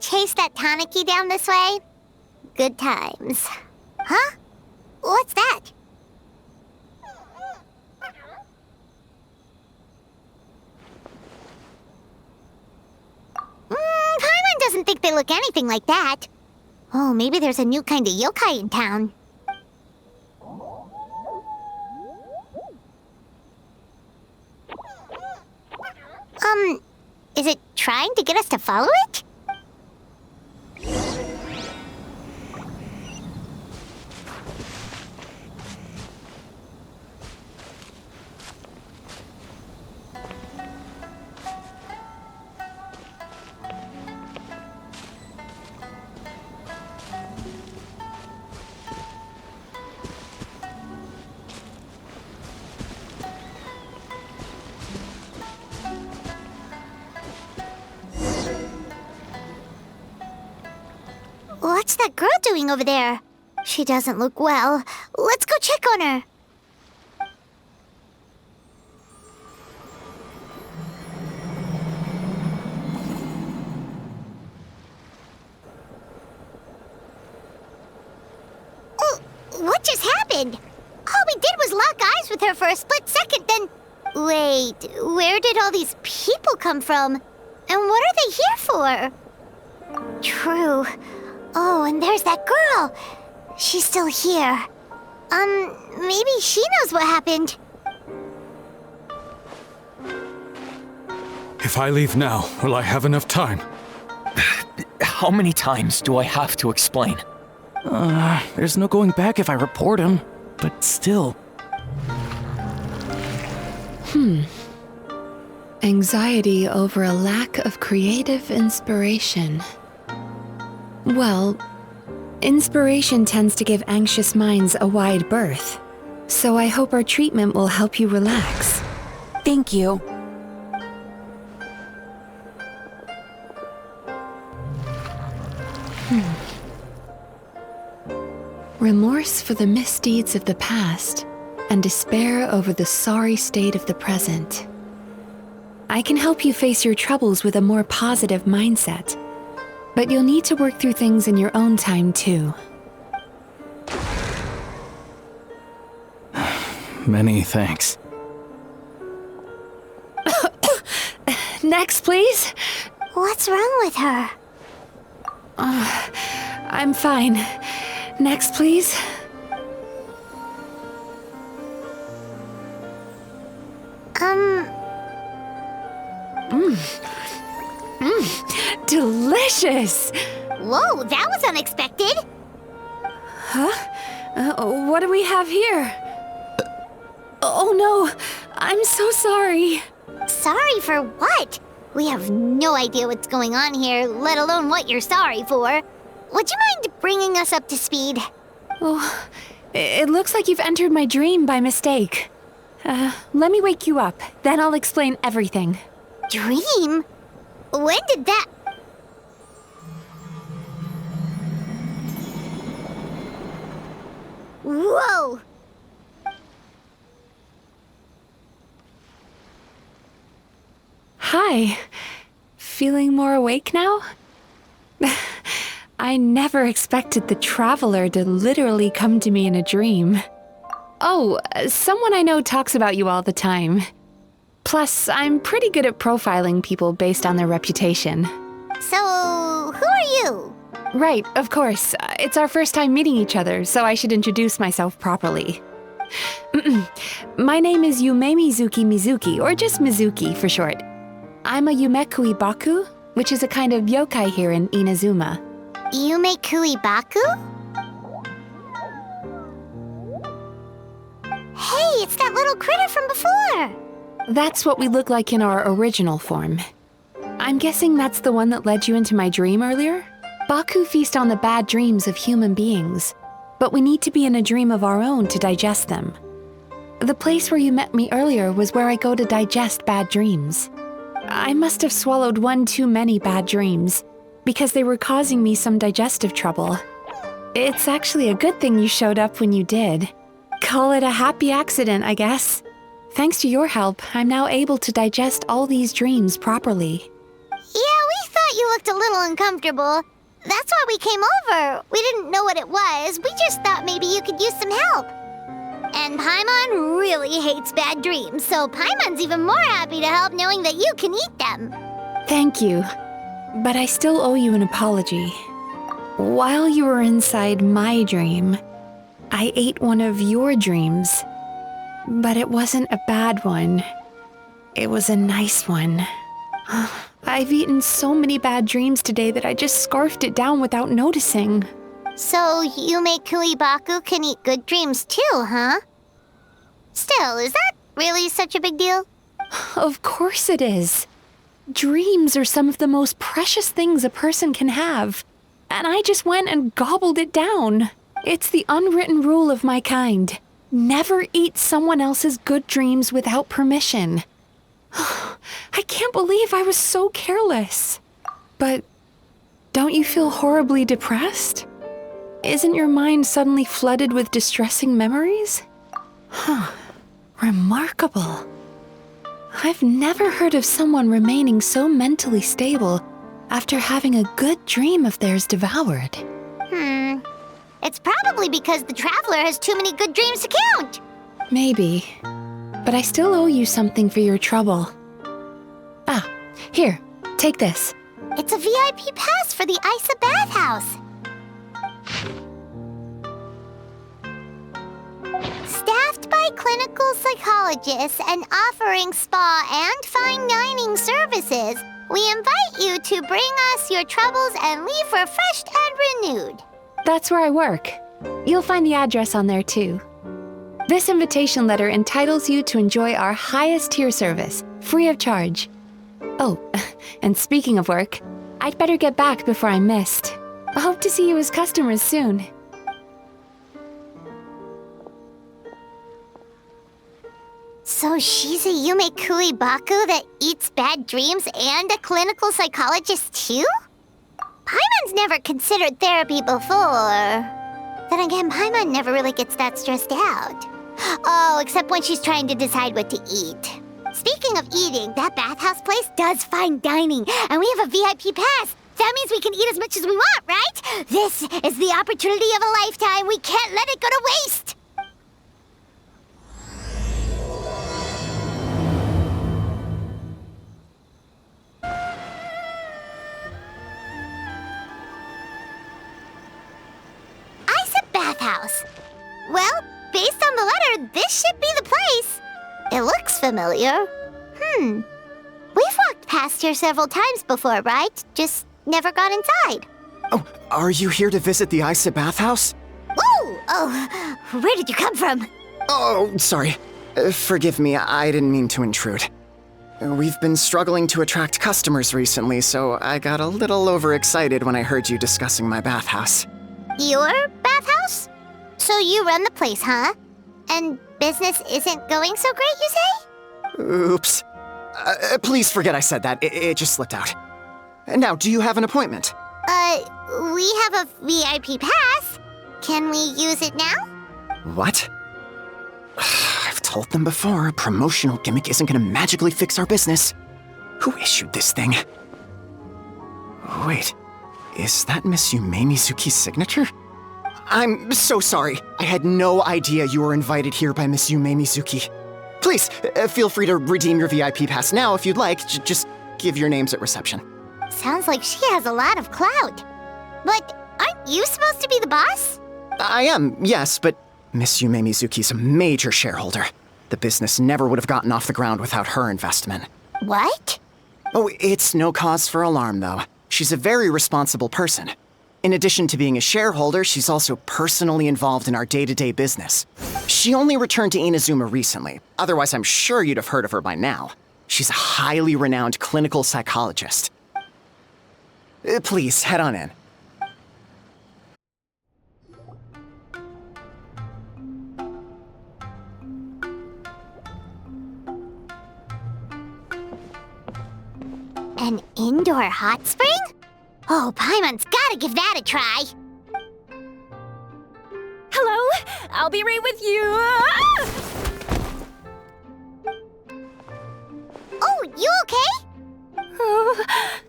chase that Tanuki down this way? Good times. Huh? What's that? Paimon doesn't think they look anything like that. Oh, maybe there's a new kind of yokai in town. Is it trying to get us to follow it? What's that girl doing over there? She doesn't look well. Let's go check on her. What just happened? All we did was lock eyes with her for a split second, then... Wait, where did all these people come from? And what are they here for? True. Oh, and there's that girl. She's still here. Maybe she knows what happened. If I leave now, will I have enough time? How many times do I have to explain? There's no going back if I report him, but still. Anxiety over a lack of creative inspiration. Well, inspiration tends to give anxious minds a wide berth, so I hope our treatment will help you relax. Thank you. Remorse for the misdeeds of the past, and despair over the sorry state of the present. I can help you face your troubles with a more positive mindset. But you'll need to work through things in your own time, too. Many thanks. Next, please. What's wrong with her? I'm fine. Next, please. Delicious! Whoa, that was unexpected. Huh? What do we have here? Oh no, I'm so sorry. Sorry for what? We have no idea what's going on here, let alone what you're sorry for. Would you mind bringing us up to speed? Oh, it looks like you've entered my dream by mistake. Let me wake you up, then I'll explain everything. Dream? When did that... Whoa! Hi. Feeling more awake now? I never expected the Traveler to literally come to me in a dream. Oh, someone I know talks about you all the time. Plus, I'm pretty good at profiling people based on their reputation. So, who are you? Right, of course. It's our first time meeting each other, so I should introduce myself properly. My name is Yumemizuki Mizuki, or just Mizuki for short. I'm a Yumekui Baku, which is a kind of yokai here in Inazuma. Yumekui Baku? Hey, it's that little critter from before! That's what we look like in our original form. I'm guessing that's the one that led you into my dream earlier? Baku feast on the bad dreams of human beings, but we need to be in a dream of our own to digest them. The place where you met me earlier was where I go to digest bad dreams. I must have swallowed one too many bad dreams, because they were causing me some digestive trouble. It's actually a good thing you showed up when you did. Call it a happy accident, I guess. Thanks to your help, I'm now able to digest all these dreams properly. Yeah, we thought thought you looked a little uncomfortable. That's why we came over. We didn't know what it was. We just thought maybe you could use some help. And Paimon really hates bad dreams, so Paimon's even more happy to help knowing that you can eat them. Thank you. But I still owe you an apology. While you were inside my dream, I ate one of your dreams. But it wasn't a bad one. It was a nice one. I've eaten so many bad dreams today that I just scarfed it down without noticing. So Yumemizuki Baku can eat good dreams too, huh? Still, is that really such a big deal? Of course it is. Dreams are some of the most precious things a person can have. And I just went and gobbled it down. It's the unwritten rule of my kind. Never eat someone else's good dreams without permission. I can't believe I was so careless. But don't you feel horribly depressed? Isn't your mind suddenly flooded with distressing memories? Remarkable. I've never heard of someone remaining so mentally stable after having a good dream of theirs devoured. It's probably because the traveler has too many good dreams to count. Maybe. But I still owe you something for your trouble. Here, take this. It's a VIP pass for the Isa bathhouse. Staffed by clinical psychologists and offering spa and fine dining services, we invite you to bring us your troubles and leave refreshed and renewed. That's where I work. You'll find the address on there too. This invitation letter entitles you to enjoy our highest tier service, free of charge. Oh, and speaking of work, I'd better get back before I'm missed. I hope to see you as customers soon. So she's a Yumemizuki Baku that eats bad dreams and a clinical psychologist too? Paimon's never considered therapy before. Then again, Paimon never really gets that stressed out. Oh, except when she's trying to decide what to eat. Speaking of eating, that bathhouse place does fine dining, and we have a VIP pass. That means we can eat as much as we want, right? This is the opportunity of a lifetime. We can't let it go to waste. Bathhouse. Well, based on the letter, this should be the place. It looks familiar. We've walked past here several times before, right? Just never got inside. Oh, are you here to visit the Isa bathhouse? Ooh! Oh, where did you come from? Oh, sorry. Forgive me, I didn't mean to intrude. We've been struggling to attract customers recently, so I got a little overexcited when I heard you discussing my bathhouse. Your bathhouse? So you run the place, huh? And business isn't going so great, you say? Oops. Please forget I said that. It just slipped out. Now, do you have an appointment? We have a VIP pass. Can we use it now? What? I've told them before, a promotional gimmick isn't gonna magically fix our business. Who issued this thing? Wait, is that Miss Yumemizuki's signature? I'm so sorry. I had no idea you were invited here by Miss Yumemizuki. Please, feel free to redeem your VIP pass now if you'd like. Just give your names at reception. Sounds like she has a lot of clout. But aren't you supposed to be the boss? I am, yes, but Miss Yumemizuki's a major shareholder. The business never would have gotten off the ground without her investment. What? Oh, it's no cause for alarm, though. She's a very responsible person. In addition to being a shareholder, she's also personally involved in our day-to-day business. She only returned to Inazuma recently. Otherwise, I'm sure you'd have heard of her by now. She's a highly renowned clinical psychologist. Please, head on in. An indoor hot spring? Oh, Paimon's gotta give that a try. Hello? I'll be right with you. Oh, you okay? Oh,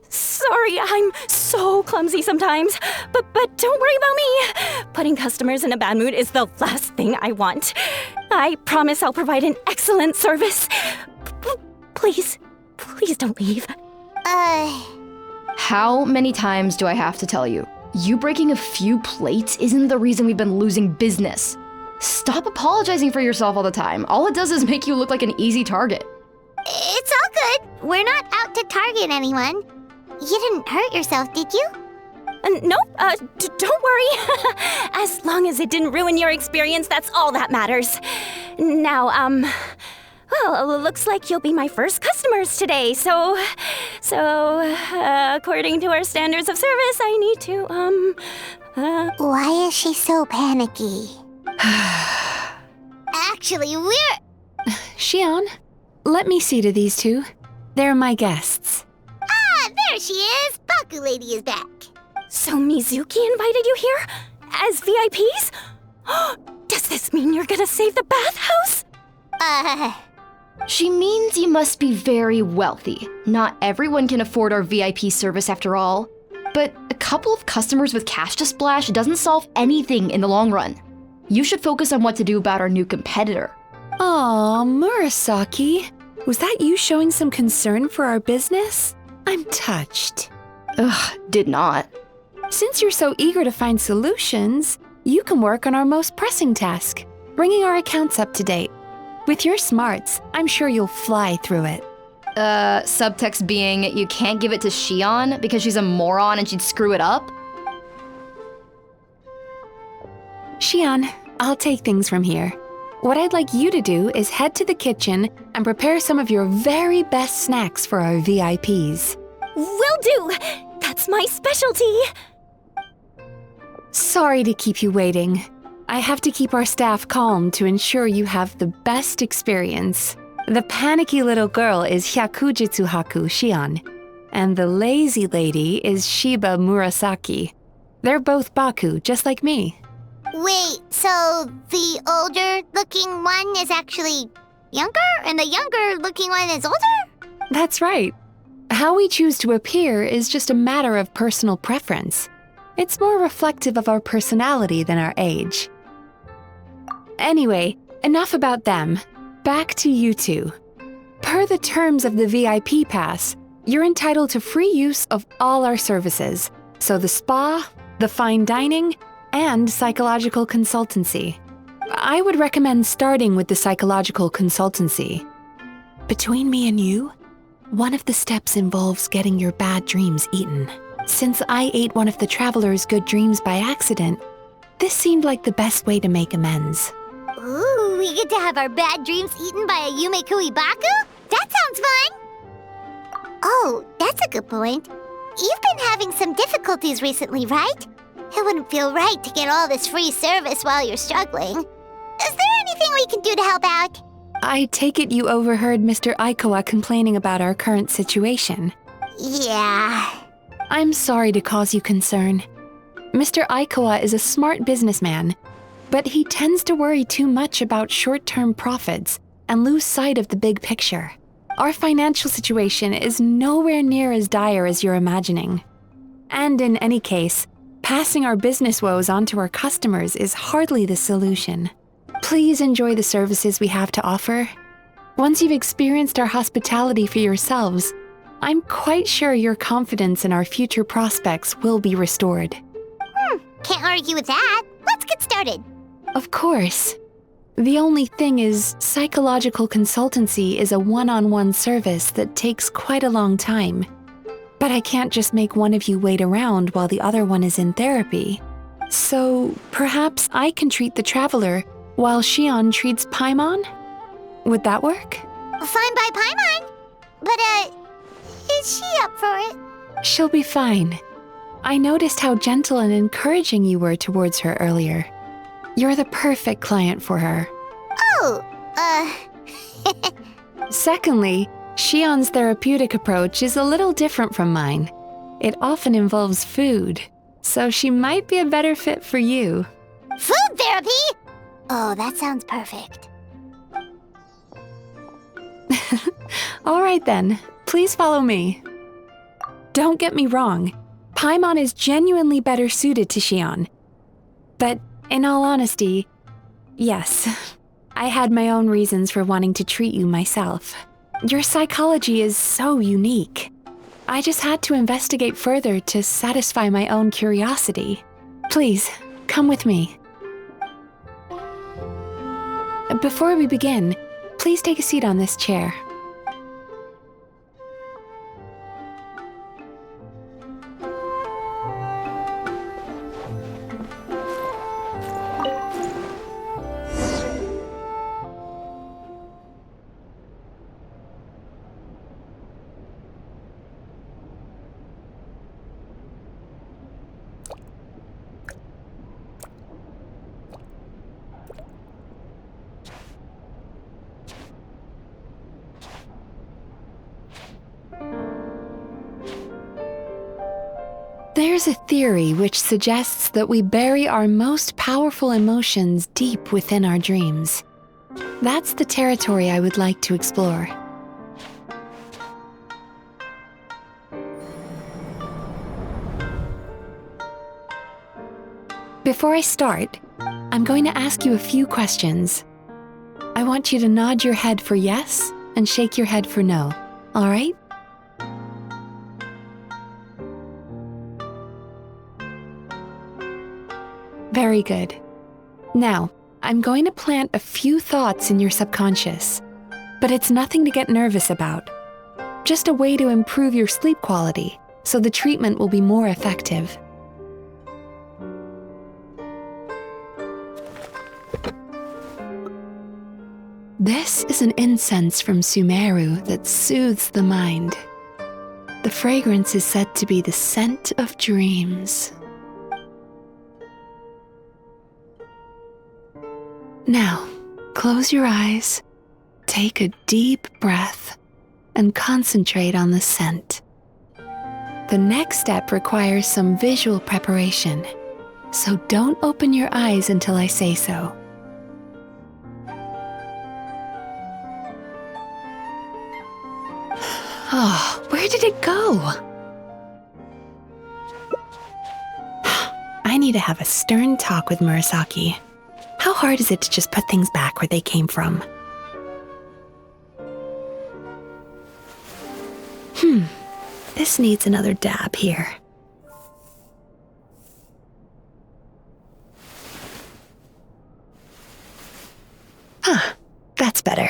so sorry. I'm so clumsy sometimes. But don't worry about me. Putting customers in a bad mood is the last thing I want. I promise I'll provide an excellent service. Please don't leave. How many times do I have to tell you? You breaking a few plates isn't the reason we've been losing business. Stop apologizing for yourself all the time. All it does is make you look like an easy target. It's all good. We're not out to target anyone. You didn't hurt yourself, did you? Nope, don't worry. As long as it didn't ruin your experience, that's all that matters. Now, well, looks like you'll be my first customers today, so, according to our standards of service, I need to, Why is she so panicky? Actually, we're... Xian, let me see to these two. They're my guests. Ah, there she is! Baku Lady is back. So Mizuki invited you here? As VIPs? Does this mean you're gonna save the bathhouse? She means you must be very wealthy. Not everyone can afford our VIP service after all. But a couple of customers with cash to splash doesn't solve anything in the long run. You should focus on what to do about our new competitor. Aw, Murasaki. Was that you showing some concern for our business? I'm touched. Ugh, did not. Since you're so eager to find solutions, you can work on our most pressing task, bringing our accounts up to date. With your smarts, I'm sure you'll fly through it. Subtext being you can't give it to Xian because she's a moron and she'd screw it up? Xian, I'll take things from here. What I'd like you to do is head to the kitchen and prepare some of your very best snacks for our VIPs. Will do! That's my specialty! Sorry to keep you waiting. I have to keep our staff calm to ensure you have the best experience. The panicky little girl is Hyakujitsu Haku Xian, and the lazy lady is Shiba Murasaki. They're both Baku, just like me. Wait, so the older-looking one is actually younger, and the younger-looking one is older? That's right. How we choose to appear is just a matter of personal preference. It's more reflective of our personality than our age. Anyway, enough about them. Back to you two. Per the terms of the VIP pass, you're entitled to free use of all our services. So the spa, the fine dining, and psychological consultancy. I would recommend starting with the psychological consultancy. Between me and you, one of the steps involves getting your bad dreams eaten. Since I ate one of the traveler's good dreams by accident, this seemed like the best way to make amends. Ooh, we get to have our bad dreams eaten by a Yumekui Baku? That sounds fun! Oh, that's a good point. You've been having some difficulties recently, right? It wouldn't feel right to get all this free service while you're struggling. Is there anything we can do to help out? I take it you overheard Mr. Aikawa complaining about our current situation. Yeah. I'm sorry to cause you concern. Mr. Aikawa is a smart businessman, but he tends to worry too much about short-term profits and lose sight of the big picture. Our financial situation is nowhere near as dire as you're imagining. And in any case, passing our business woes on to our customers is hardly the solution. Please enjoy the services we have to offer. Once you've experienced our hospitality for yourselves, I'm quite sure your confidence in our future prospects will be restored. Can't argue with that. Let's get started. Of course. The only thing is, psychological consultancy is a one-on-one service that takes quite a long time. But I can't just make one of you wait around while the other one is in therapy. So perhaps I can treat the traveler while Xian treats Paimon? Would that work? Fine by Paimon. But, is she up for it? She'll be fine. I noticed how gentle and encouraging you were towards her earlier. You're the perfect client for her. Oh, Secondly, Xian's therapeutic approach is a little different from mine. It often involves food, so she might be a better fit for you. Food therapy? Oh, that sounds perfect. All right then, please follow me. Don't get me wrong. Paimon is genuinely better suited to Xion. But in all honesty, yes, I had my own reasons for wanting to treat you myself. Your psychology is so unique. I just had to investigate further to satisfy my own curiosity. Please, come with me. Before we begin, please take a seat on this chair. There's a theory which suggests that we bury our most powerful emotions deep within our dreams. That's the territory I would like to explore. Before I start, I'm going to ask you a few questions. I want you to nod your head for yes and shake your head for no, all right? Very good. Now, I'm going to plant a few thoughts in your subconscious, but it's nothing to get nervous about. Just a way to improve your sleep quality, so the treatment will be more effective. This is an incense from Sumeru that soothes the mind. The fragrance is said to be the scent of dreams. Now, close your eyes, take a deep breath, and concentrate on the scent. The next step requires some visual preparation, so don't open your eyes until I say so. Oh, where did it go? I need to have a stern talk with Murasaki. How hard is it to just put things back where they came from? This needs another dab here. That's better.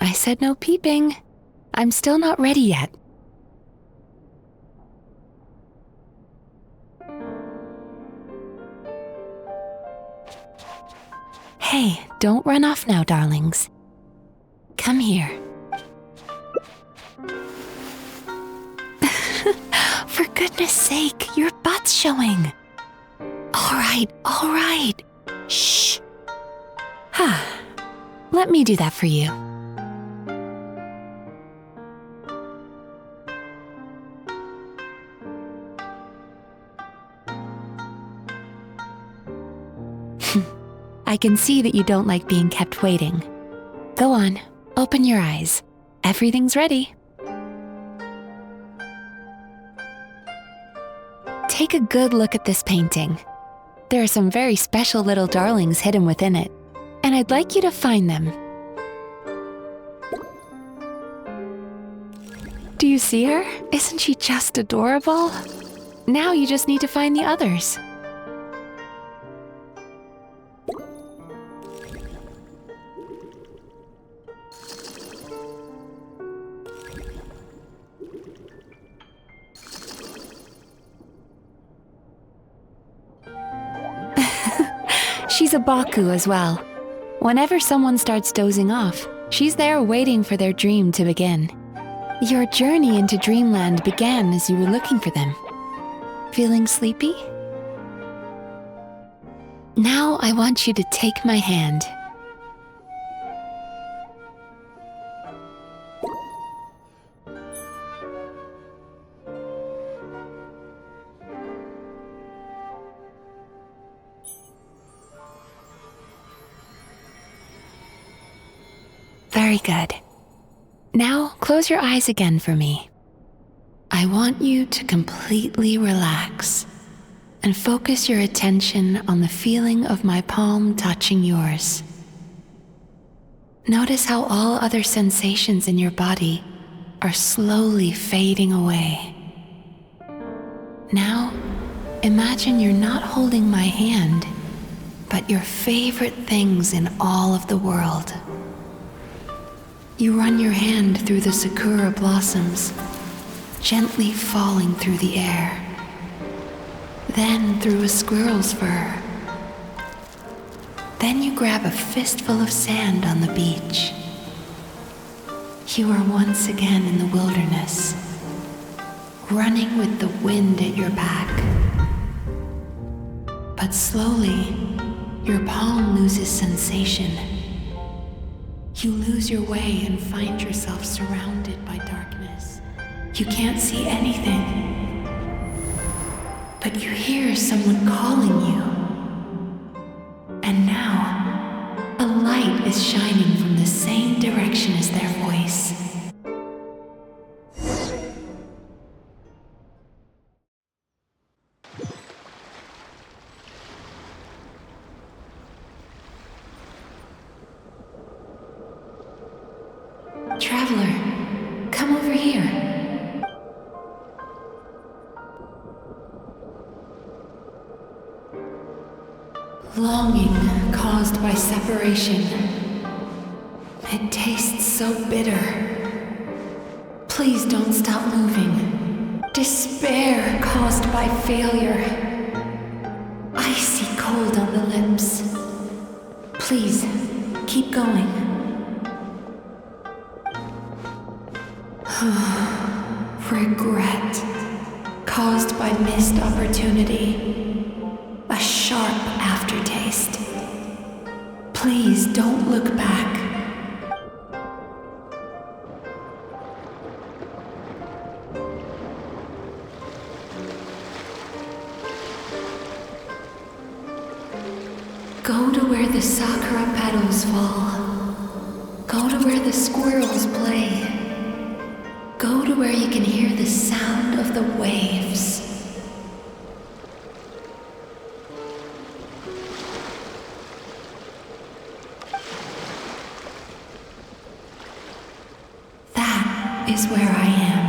I said no peeping. I'm still not ready yet. Hey, don't run off now, darlings. Come here. For goodness sake, your butt's showing. All right. Shh. Let me do that for you. I can see that you don't like being kept waiting. Go on, open your eyes. Everything's ready. Take a good look at this painting. There are some very special little darlings hidden within it, and I'd like you to find them. Do you see her? Isn't she just adorable? Now you just need to find the others. She's a Baku as well. Whenever someone starts dozing off, she's there waiting for their dream to begin. Your journey into Dreamland began as you were looking for them. Feeling sleepy? Now I want you to take my hand. Very good. Now, close your eyes again for me. I want you to completely relax and focus your attention on the feeling of my palm touching yours. Notice how all other sensations in your body are slowly fading away. Now, imagine you're not holding my hand, but your favorite things in all of the world. You run your hand through the sakura blossoms, gently falling through the air. Then through a squirrel's fur. Then you grab a fistful of sand on the beach. You are once again in the wilderness, running with the wind at your back. But slowly, your palm loses sensation. You lose your way and find yourself surrounded by darkness. You can't see anything, but you hear someone calling you. And now, a light is shining from the same direction as their voice. Traveler, come over here. Longing caused by separation. It tastes so bitter. Please don't stop moving. Despair caused by failure. Icy cold on the lips. Please, keep going. Regret caused by missed opportunity. A sharp aftertaste. Please don't look back. Go to where the sakura petals fall. Go to where the squirrels play. Go to where you can hear the sound of the waves. That is where I am.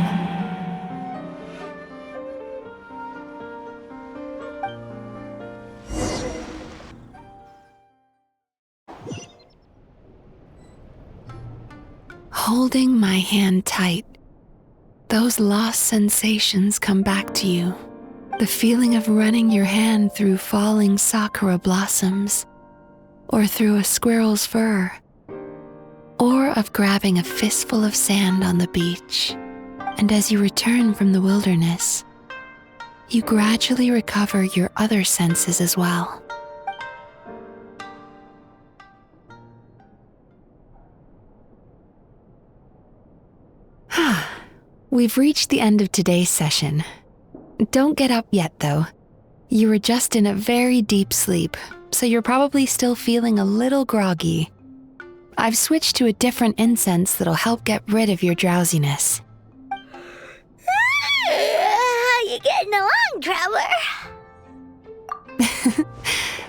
Holding my hand tight, those lost sensations come back to you. The feeling of running your hand through falling sakura blossoms, or through a squirrel's fur, or of grabbing a fistful of sand on the beach. And as you return from the wilderness, you gradually recover your other senses as well. We've reached the end of today's session. Don't get up yet, though. You were just in a very deep sleep, so you're probably still feeling a little groggy. I've switched to a different incense that'll help get rid of your drowsiness. How you getting along, Traveler?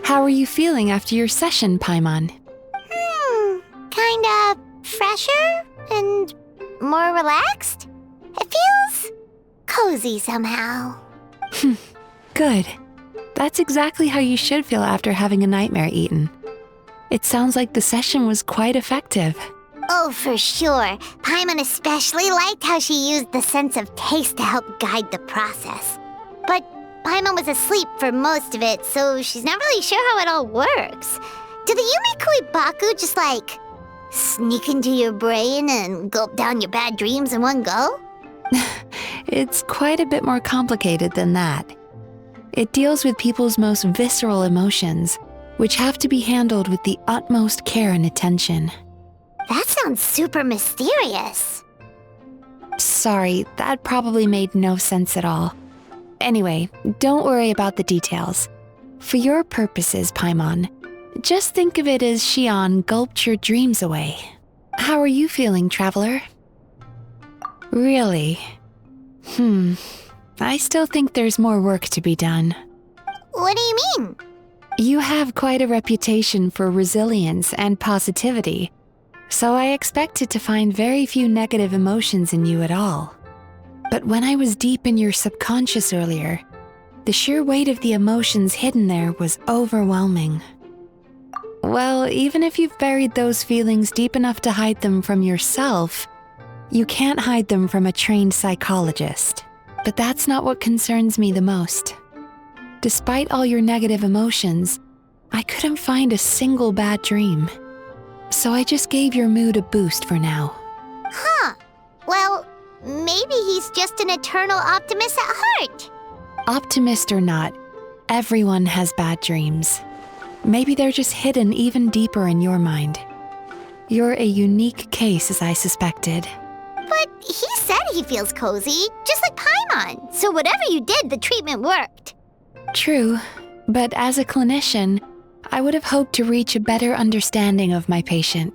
How are you feeling after your session, Paimon? Kinda fresher and more relaxed? It feels cozy somehow. Good. That's exactly how you should feel after having a nightmare eaten. It sounds like the session was quite effective. Oh, for sure. Paimon especially liked how she used the sense of taste to help guide the process. But Paimon was asleep for most of it, so she's not really sure how it all works. Do the Yumemizuki Mizuki just sneak into your brain and gulp down your bad dreams in one go? It's quite a bit more complicated than that. It deals with people's most visceral emotions, which have to be handled with the utmost care and attention. That sounds super mysterious. Sorry, that probably made no sense at all. Anyway, don't worry about the details. For your purposes, Paimon, just think of it as Shion gulped your dreams away. How are you feeling, traveler? Really? I still think there's more work to be done. What do you mean? You have quite a reputation for resilience and positivity, so I expected to find very few negative emotions in you at all. But when I was deep in your subconscious earlier, the sheer weight of the emotions hidden there was overwhelming. Well, even if you've buried those feelings deep enough to hide them from yourself, you can't hide them from a trained psychologist. But that's not what concerns me the most. Despite all your negative emotions, I couldn't find a single bad dream. So I just gave your mood a boost for now. Huh. Well, maybe he's just an eternal optimist at heart. Optimist or not, everyone has bad dreams. Maybe they're just hidden even deeper in your mind. You're a unique case, as I suspected. But he said he feels cozy, just like Paimon. So whatever you did, the treatment worked. True, but as a clinician, I would have hoped to reach a better understanding of my patient.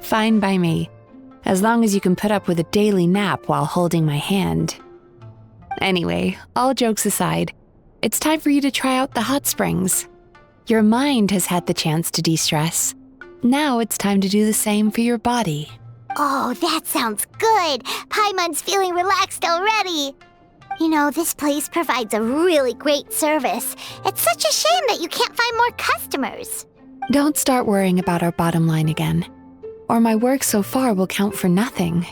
Fine by me, as long as you can put up with a daily nap while holding my hand. Anyway, all jokes aside, it's time for you to try out the hot springs. Your mind has had the chance to de-stress. Now it's time to do the same for your body. Oh, that sounds good. Paimon's feeling relaxed already. You know, this place provides a really great service. It's such a shame that you can't find more customers. Don't start worrying about our bottom line again, or my work so far will count for nothing.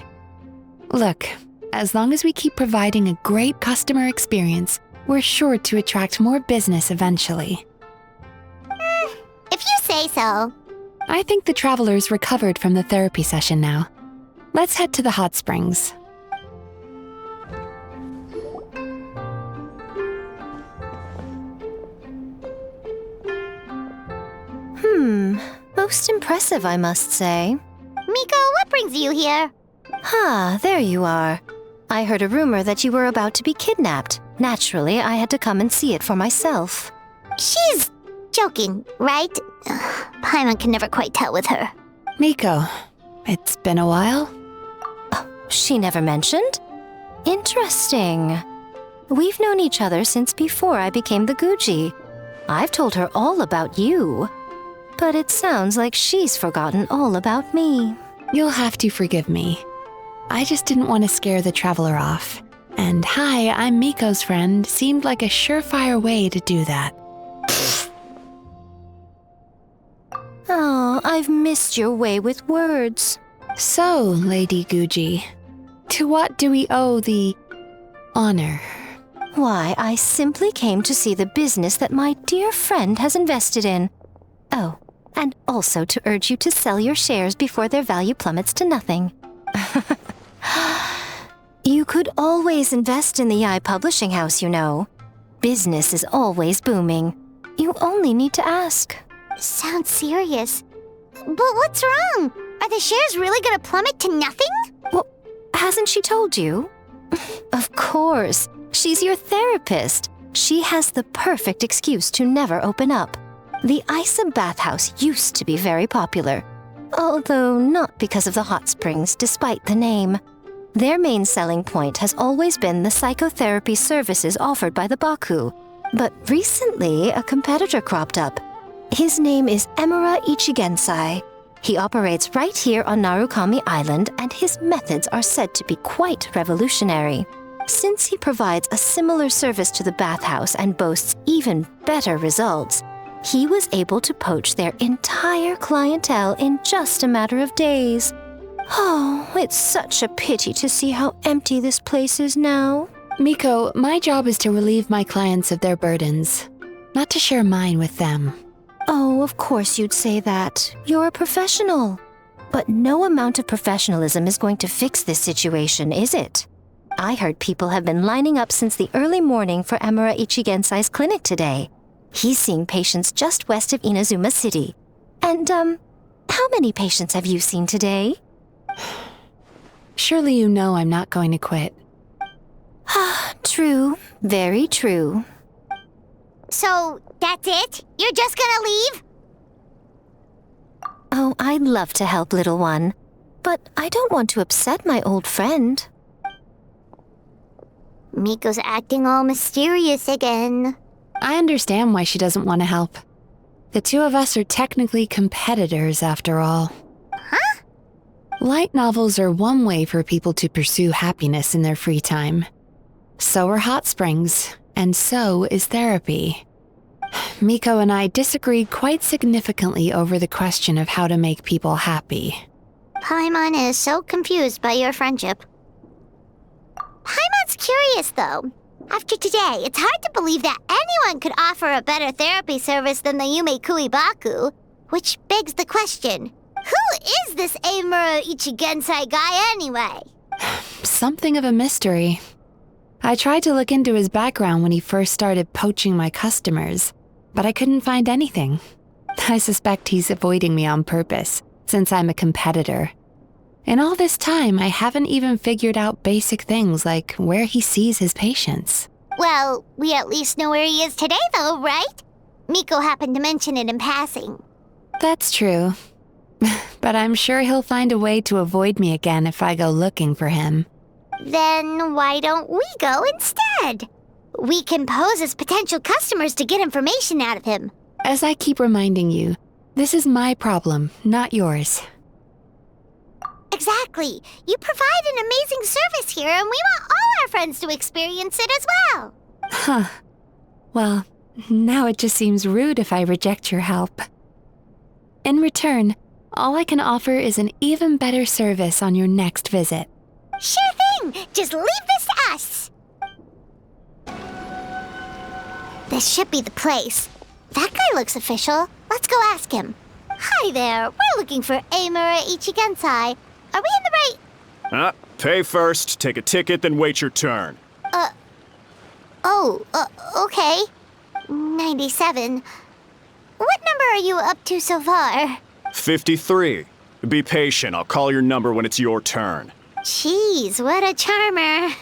Look, as long as we keep providing a great customer experience, we're sure to attract more business eventually. If you say so. I think the traveler's recovered from the therapy session now. Let's head to the hot springs. Most impressive, I must say. Miko, what brings you here? There you are. I heard a rumor that you were about to be kidnapped. Naturally, I had to come and see it for myself. She's joking, right? Paimon can never quite tell with her. Miko, it's been a while? She never mentioned? Interesting. We've known each other since before I became the Guji. I've told her all about you. But it sounds like she's forgotten all about me. You'll have to forgive me. I just didn't want to scare the traveler off. And hi, I'm Miko's friend seemed like a surefire way to do that. Oh, I've missed your way with words. So, Lady Guji, to what do we owe the honor? Why, I simply came to see the business that my dear friend has invested in. Oh, and also to urge you to sell your shares before their value plummets to nothing. You could always invest in the Yai Publishing House, you know. Business is always booming. You only need to ask. Sounds serious. But what's wrong? Are the shares really gonna plummet to nothing? Well, hasn't she told you? Of course. She's your therapist. She has the perfect excuse to never open up. The Isa bathhouse used to be very popular, although not because of the hot springs, despite the name. Their main selling point has always been the psychotherapy services offered by the Baku. But recently, a competitor cropped up. His name is Emura Ichigensai. He operates right here on Narukami Island, and his methods are said to be quite revolutionary. Since he provides a similar service to the bathhouse and boasts even better results, he was able to poach their entire clientele in just a matter of days. Oh, it's such a pity to see how empty this place is now. Miko, my job is to relieve my clients of their burdens, not to share mine with them. Oh, of course you'd say that. You're a professional. But no amount of professionalism is going to fix this situation, is it? I heard people have been lining up since the early morning for Emura Ichigensai's clinic today. He's seeing patients just west of Inazuma City. And, how many patients have you seen today? Surely you know I'm not going to quit. True. Very true. So, that's it? You're just gonna leave? Oh, I'd love to help, little one. But I don't want to upset my old friend. Miko's acting all mysterious again. I understand why she doesn't want to help. The two of us are technically competitors, after all. Huh? Light novels are one way for people to pursue happiness in their free time. So are hot springs, and so is therapy. Miko and I disagreed quite significantly over the question of how to make people happy. Paimon is so confused by your friendship. Paimon's curious, though. After today, it's hard to believe that anyone could offer a better therapy service than the Yumemizuki Baku, which begs the question, who is this Amura Ichigensai guy anyway? Something of a mystery. I tried to look into his background when he first started poaching my customers, but I couldn't find anything. I suspect he's avoiding me on purpose, since I'm a competitor. In all this time, I haven't even figured out basic things like where he sees his patients. Well, we at least know where he is today, though, right? Miko happened to mention it in passing. That's true. But I'm sure he'll find a way to avoid me again if I go looking for him. Then why don't we go instead? We can pose as potential customers to get information out of him. As I keep reminding you, this is my problem, not yours. Exactly. You provide an amazing service here, and we want all our friends to experience it as well. Huh. Well, now it just seems rude if I reject your help. In return, all I can offer is an even better service on your next visit. Sure thing! Just leave this to us! This should be the place. That guy looks official. Let's go ask him. Hi there, we're looking for Amura Ichigensai. Are we in the right... Pay first, take a ticket, then wait your turn. Okay. 97. What number are you up to so far? 53. Be patient, I'll call your number when it's your turn. Jeez, what a charmer.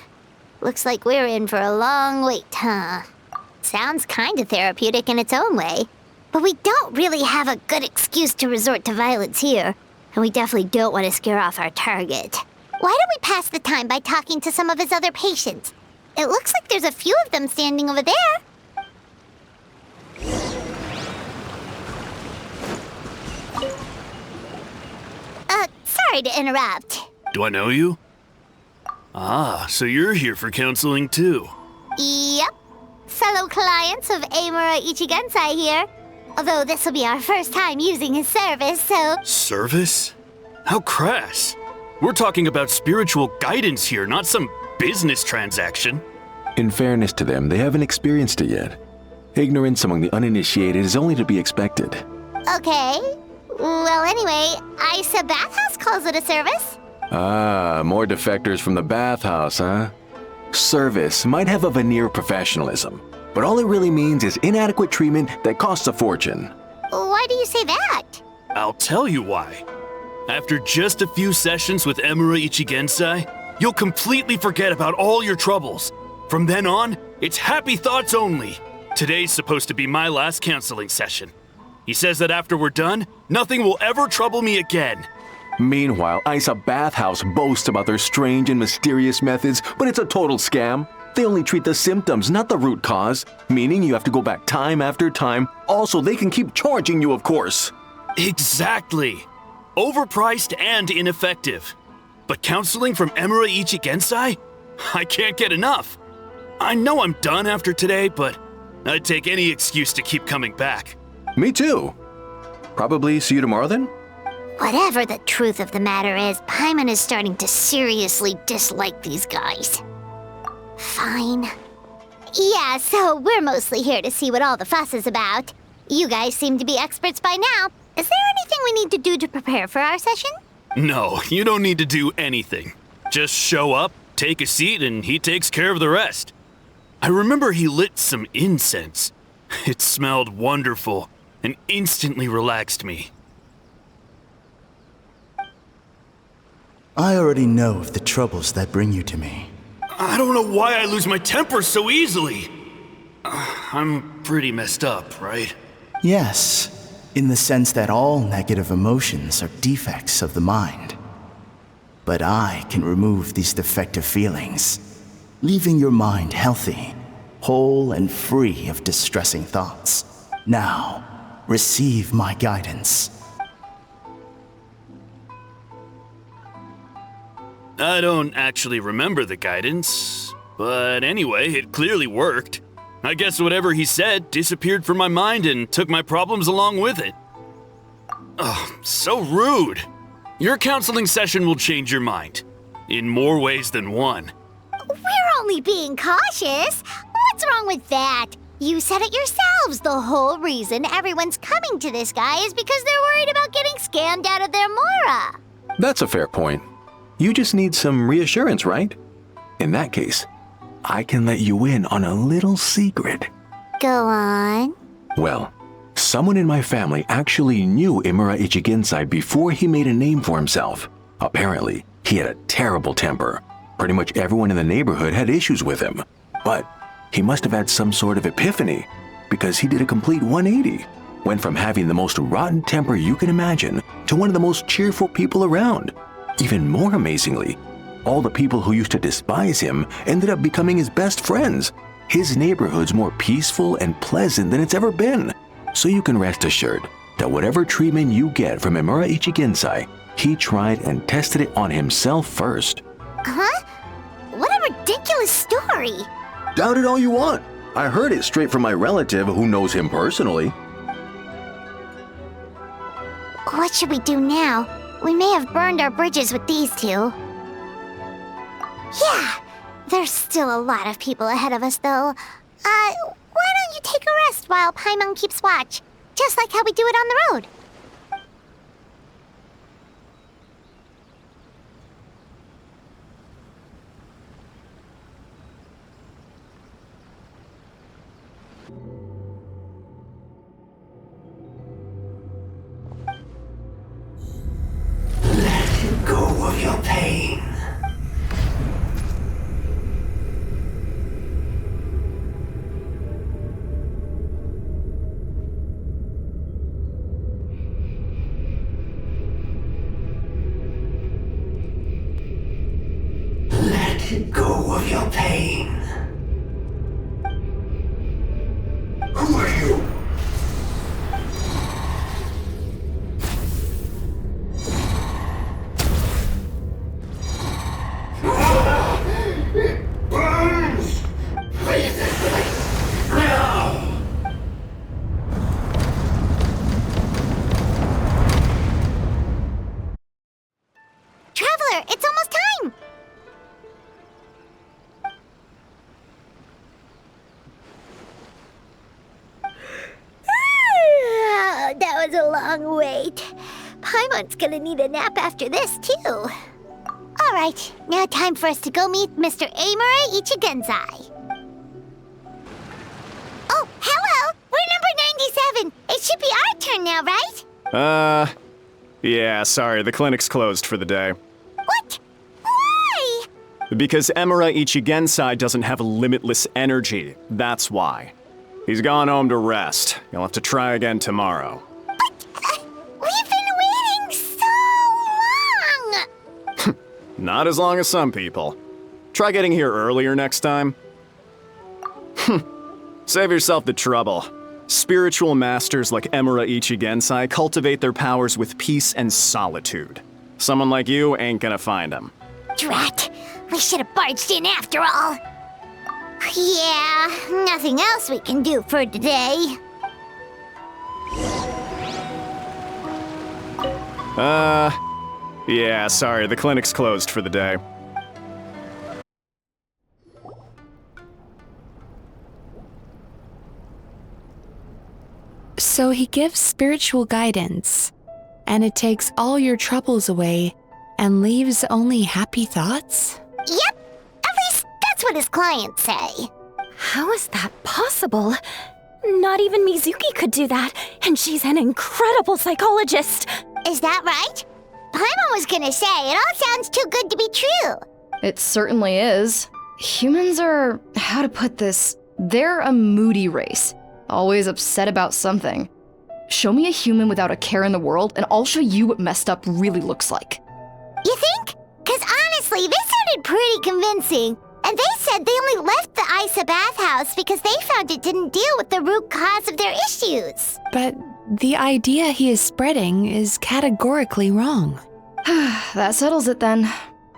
Looks like we're in for a long wait, huh? Sounds kinda therapeutic in its own way. But we don't really have a good excuse to resort to violence here. And we definitely don't want to scare off our target. Why don't we pass the time by talking to some of his other patients? It looks like there's a few of them standing over there. Sorry to interrupt. Do I know you? Ah, so you're here for counseling too. Yep. Fellow clients of Amura Ichigensai here. Although this will be our first time using his service, so... Service? How crass. We're talking about spiritual guidance here, not some business transaction. In fairness to them, they haven't experienced it yet. Ignorance among the uninitiated is only to be expected. Okay. Well, anyway, Isa Bathhouse calls it a service. Ah, more defectors from the bathhouse, huh? Service might have a veneer of professionalism, but all it really means is inadequate treatment that costs a fortune. Why do you say that? I'll tell you why. After just a few sessions with Amura Ichigensai, you'll completely forget about all your troubles. From then on, it's happy thoughts only. Today's supposed to be my last counseling session. He says that after we're done, nothing will ever trouble me again. Meanwhile, Isa Bathhouse boasts about their strange and mysterious methods, but it's a total scam. They only treat the symptoms, not the root cause, meaning you have to go back time after time. Also, they can keep charging you, of course. Exactly. Overpriced and ineffective. But counseling from Amura Ichigensai? I can't get enough. I know I'm done after today, but I'd take any excuse to keep coming back. Me too. Probably see you tomorrow then? Whatever the truth of the matter is, Paimon is starting to seriously dislike these guys. Fine. Yeah, so we're mostly here to see what all the fuss is about. You guys seem to be experts by now. Is there anything we need to do to prepare for our session? No, you don't need to do anything. Just show up, take a seat, and he takes care of the rest. I remember he lit some incense. It smelled wonderful and instantly relaxed me. I already know of the troubles that bring you to me. I don't know why I lose my temper so easily. I'm pretty messed up, right? Yes, in the sense that all negative emotions are defects of the mind. But I can remove these defective feelings, leaving your mind healthy, whole and free of distressing thoughts. Now, receive my guidance. I don't actually remember the guidance, but anyway, it clearly worked. I guess whatever he said disappeared from my mind and took my problems along with it. Oh, so rude. Your counseling session will change your mind. In more ways than one. We're only being cautious. What's wrong with that? You said it yourselves. The whole reason everyone's coming to this guy is because they're worried about getting scammed out of their Mora. That's a fair point. You just need some reassurance, right? In that case, I can let you in on a little secret. Go on. Well, someone in my family actually knew Imura Ichigensai before he made a name for himself. Apparently, he had a terrible temper. Pretty much everyone in the neighborhood had issues with him. But he must have had some sort of epiphany, because he did a complete 180. Went from having the most rotten temper you can imagine to one of the most cheerful people around. Even more amazingly, all the people who used to despise him ended up becoming his best friends. His neighborhood's more peaceful and pleasant than it's ever been. So you can rest assured that whatever treatment you get from Imura Ichigensai, he tried and tested it on himself first. Huh? What a ridiculous story. Doubt it all you want. I heard it straight from my relative who knows him personally. What should we do now? We may have burned our bridges with these two. Yeah, there's still a lot of people ahead of us, though. Why don't you take a rest while Paimon keeps watch? Just like how we do it on the road. Let go of your pain. Let go of your pain. Who are you? It burns! Leave this place now! Traveler, it's almost time! That was a long wait. Paimon's gonna need a nap after this, too. Alright, now time for us to go meet Mr. Imura Ichigensai. Oh, hello! We're number 97. It should be our turn now, right? Yeah, sorry, the clinic's closed for the day. What? Why? Because Imura Ichigensai doesn't have limitless energy, that's why. He's gone home to rest. You'll have to try again tomorrow. But, we've been waiting so long! Not as long as some people. Try getting here earlier next time. Save yourself the trouble. Spiritual masters like Imura Ichigensai cultivate their powers with peace and solitude. Someone like you ain't gonna find them. Drat! We should have barged in after all. Yeah, nothing else we can do for today. Yeah, sorry, the clinic's closed for the day. So he gives spiritual guidance, and it takes all your troubles away and leaves only happy thoughts? Yep, at least that's what his clients say. How is that possible? Not even Mizuki could do that, and she's an incredible psychologist. Is that right? Paimon was gonna say, it all sounds too good to be true. It certainly is. Humans are, how to put this, they're a moody race, always upset about something. Show me a human without a care in the world, and I'll show you what messed up really looks like. You think? Because honestly, this sounded pretty convincing. And they said they only left the Isa bathhouse because they found it didn't deal with the root cause of their issues. But the idea he is spreading is categorically wrong. That settles it then.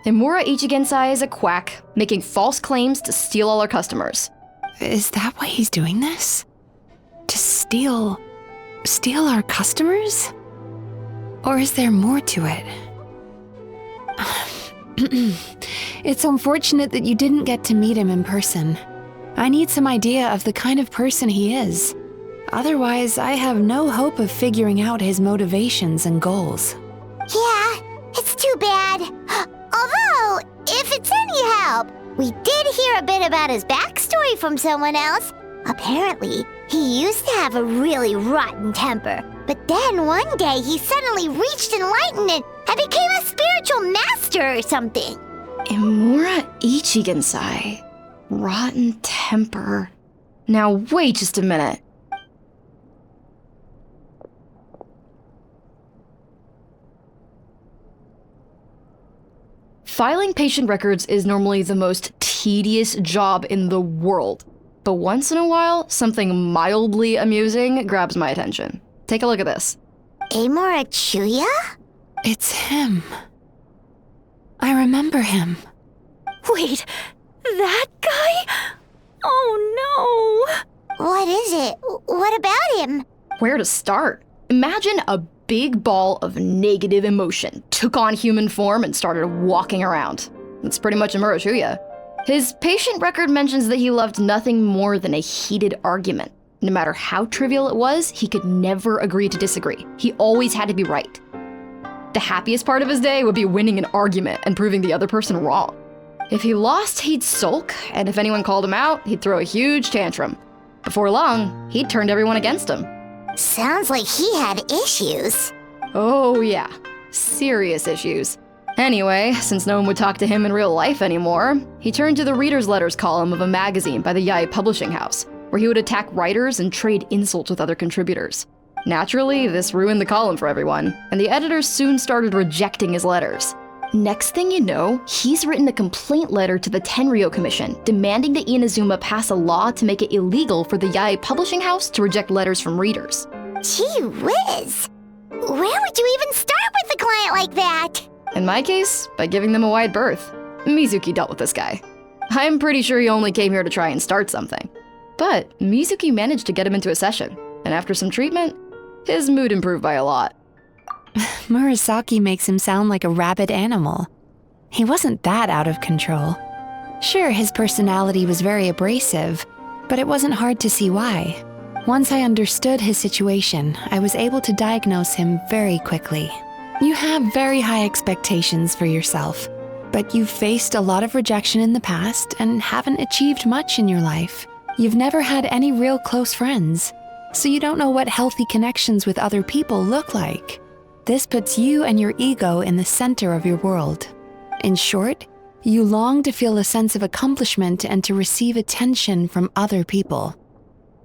Imura Ichigensai is a quack, making false claims to steal all our customers. Is that why he's doing this? To steal our customers? Or is there more to it? It's unfortunate that you didn't get to meet him in person. I need some idea of the kind of person he is. Otherwise, I have no hope of figuring out his motivations and goals. Yeah, it's too bad. Although, if it's any help, we did hear a bit about his backstory from someone else. Apparently, he used to have a really rotten temper. But then one day he suddenly reached enlightenment and became a spiritual master or something. Imura Ichigensai. Rotten temper. Now wait just a minute. Filing patient records is normally the most tedious job in the world. But once in a while, something mildly amusing grabs my attention. Take a look at this. Amora Chuya? It's him. I remember him. Wait, that guy? Oh no! What is it? What about him? Where to start? Imagine a big ball of negative emotion took on human form and started walking around. That's pretty much Imura Chuya. His patient record mentions that he loved nothing more than a heated argument. No matter how trivial it was, he could never agree to disagree. He always had to be right. The happiest part of his day would be winning an argument and proving the other person wrong. If he lost, he'd sulk, and if anyone called him out, he'd throw a huge tantrum. Before long, he'd turned everyone against him. Sounds like he had issues. Oh yeah, serious issues. Anyway, since no one would talk to him in real life anymore, he turned to the reader's letters column of a magazine by the Yae Publishing House, where he would attack writers and trade insults with other contributors. Naturally, this ruined the column for everyone, and the editors soon started rejecting his letters. Next thing you know, he's written a complaint letter to the Tenryo Commission, demanding that Inazuma pass a law to make it illegal for the Yae Publishing House to reject letters from readers. Gee whiz! Where would you even start with a client like that? In my case, by giving them a wide berth. Mizuki dealt with this guy. I'm pretty sure he only came here to try and start something. But Mizuki managed to get him into a session, and after some treatment, his mood improved by a lot. Murasaki makes him sound like a rabid animal. He wasn't that out of control. Sure, his personality was very abrasive, but it wasn't hard to see why. Once I understood his situation, I was able to diagnose him very quickly. You have very high expectations for yourself, but you've faced a lot of rejection in the past and haven't achieved much in your life. You've never had any real close friends, so you don't know what healthy connections with other people look like. This puts you and your ego in the center of your world. In short, you long to feel a sense of accomplishment and to receive attention from other people.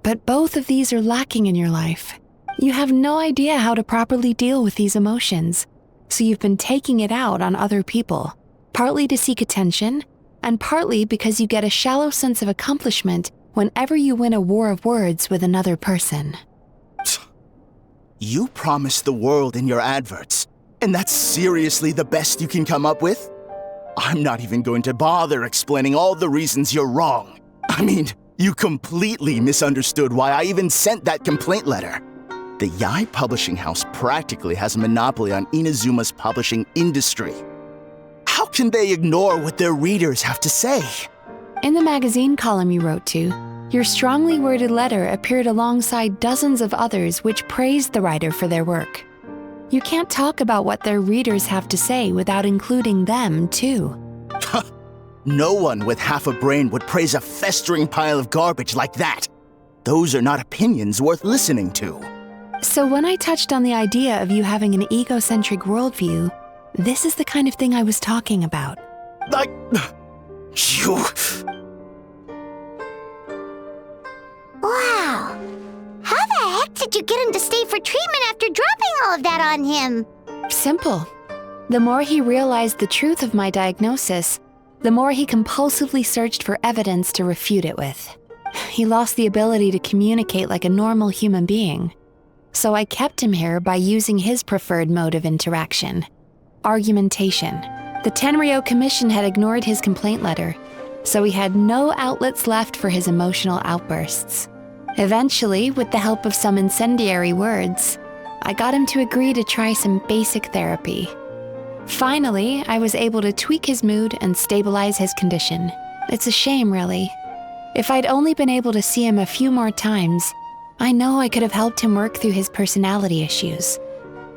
But both of these are lacking in your life. You have no idea how to properly deal with these emotions, so you've been taking it out on other people, partly to seek attention, and partly because you get a shallow sense of accomplishment whenever you win a war of words with another person. You promised the world in your adverts, and that's seriously the best you can come up with? I'm not even going to bother explaining all the reasons you're wrong. I mean, you completely misunderstood why I even sent that complaint letter. The Yae Publishing House practically has a monopoly on Inazuma's publishing industry. How can they ignore what their readers have to say? In the magazine column you wrote to, your strongly worded letter appeared alongside dozens of others which praised the writer for their work. You can't talk about what their readers have to say without including them, too. No one with half a brain would praise a festering pile of garbage like that. Those are not opinions worth listening to. So when I touched on the idea of you having an egocentric worldview, this is the kind of thing I was talking about. You... Wow! How the heck did you get him to stay for treatment after dropping all of that on him? Simple. The more he realized the truth of my diagnosis, the more he compulsively searched for evidence to refute it with. He lost the ability to communicate like a normal human being. So I kept him here by using his preferred mode of interaction: argumentation. The Tenryo Commission had ignored his complaint letter, so he had no outlets left for his emotional outbursts. Eventually, with the help of some incendiary words, I got him to agree to try some basic therapy. Finally, I was able to tweak his mood and stabilize his condition. It's a shame, really. If I'd only been able to see him a few more times, I know I could have helped him work through his personality issues.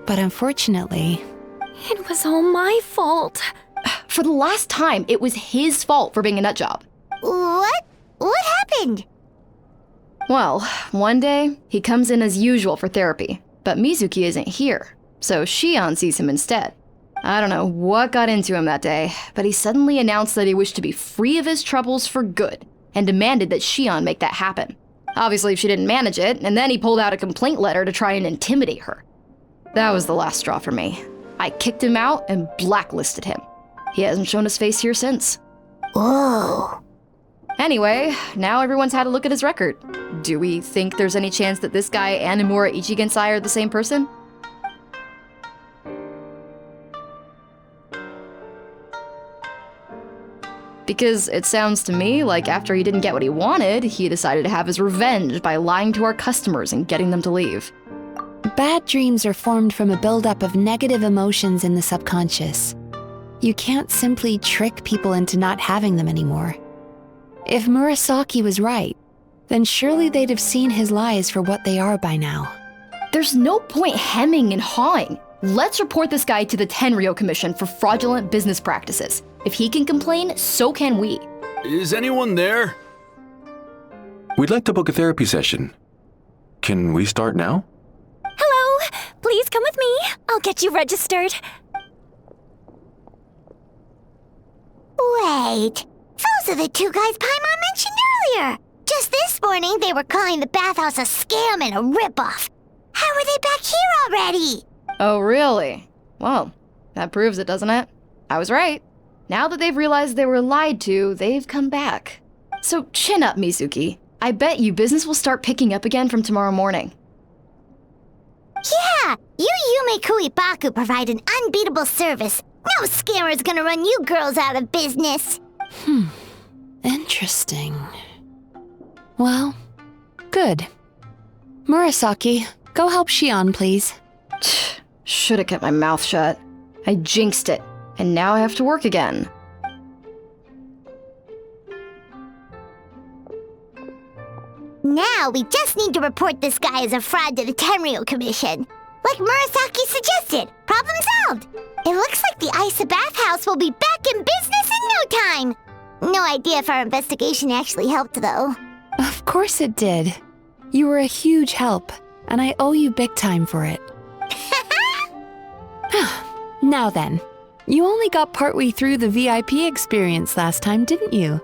But unfortunately... It was all my fault. For the last time, it was his fault for being a nutjob. What? What happened? Well, one day, he comes in as usual for therapy, but Mizuki isn't here, so Shion sees him instead. I don't know what got into him that day, but he suddenly announced that he wished to be free of his troubles for good, and demanded that Shion make that happen. Obviously, she didn't manage it, and then he pulled out a complaint letter to try and intimidate her. That was the last straw for me. I kicked him out and blacklisted him. He hasn't shown his face here since. Whoa. Anyway, now everyone's had a look at his record. Do we think there's any chance that this guy and Imura Ichigensai are the same person? Because it sounds to me like after he didn't get what he wanted, he decided to have his revenge by lying to our customers and getting them to leave. Bad dreams are formed from a buildup of negative emotions in the subconscious. You can't simply trick people into not having them anymore. If Murasaki was right, then surely they'd have seen his lies for what they are by now. There's no point hemming and hawing. Let's report this guy to the Tenryo Commission for fraudulent business practices. If he can complain, so can we. Is anyone there? We'd like to book a therapy session. Can we start now? Hello, please come with me. I'll get you registered. Wait, those are the two guys Paimon mentioned earlier. Just this morning, they were calling the bathhouse a scam and a ripoff. How are they back here already? Oh, really? Well, that proves it, doesn't it? I was right. Now that they've realized they were lied to, they've come back. So chin up, Mizuki. I bet you business will start picking up again from tomorrow morning. Yeah, you Yume Kuibaku provide an unbeatable service. No scammer's gonna run you girls out of business. Interesting. Well, good. Murasaki, go help Shion, please. Should've kept my mouth shut. I jinxed it, and now I have to work again. Now we just need to report this guy as a fraud to the Tenryo Commission. Like Murasaki suggested, problem solved. It looks like the Isa bathhouse will be back in business in no time. No idea if our investigation actually helped, though. Of course it did. You were a huge help, and I owe you big time for it. Now then, you only got partway through the VIP experience last time, didn't you?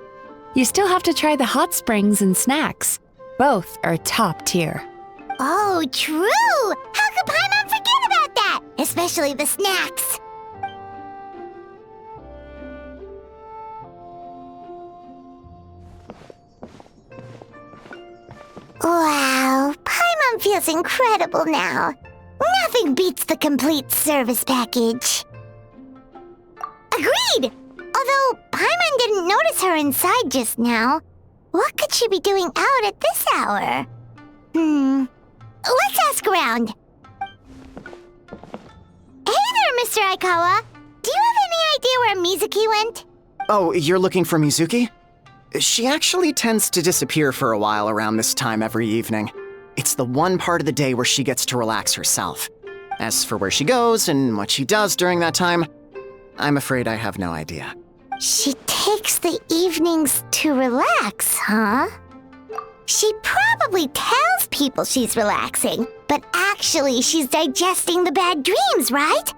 You still have to try the hot springs and snacks. Both are top tier. Oh, true! How could Paimon forget about that? Especially the snacks. Wow, Paimon feels incredible now. Nothing beats the complete service package. Agreed! Although Paimon didn't notice her inside just now. What could she be doing out at this hour? Let's ask around. Hey there, Mr. Aikawa. Do you have any idea where Mizuki went? Oh, you're looking for Mizuki? She actually tends to disappear for a while around this time every evening. It's the one part of the day where she gets to relax herself. As for where she goes and what she does during that time, I'm afraid I have no idea. She takes the evenings to relax, huh? She probably tells people she's relaxing, but actually she's digesting the bad dreams, right?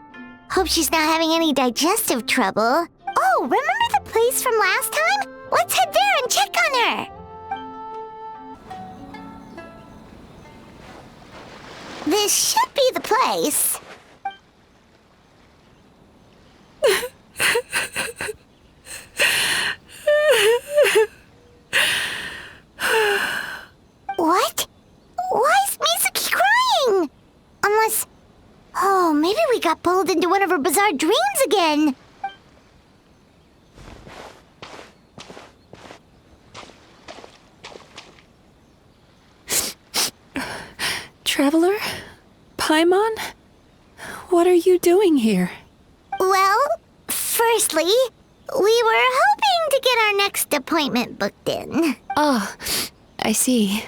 Hope she's not having any digestive trouble. Oh, remember the place from last time? Let's head there and check on her. This should be the place. What? Why is Mizuki crying? Unless... Oh, maybe we got pulled into one of her bizarre dreams again. Traveler? Paimon? What are you doing here? Well, firstly, we were hoping to get our next appointment booked in. Oh, I see.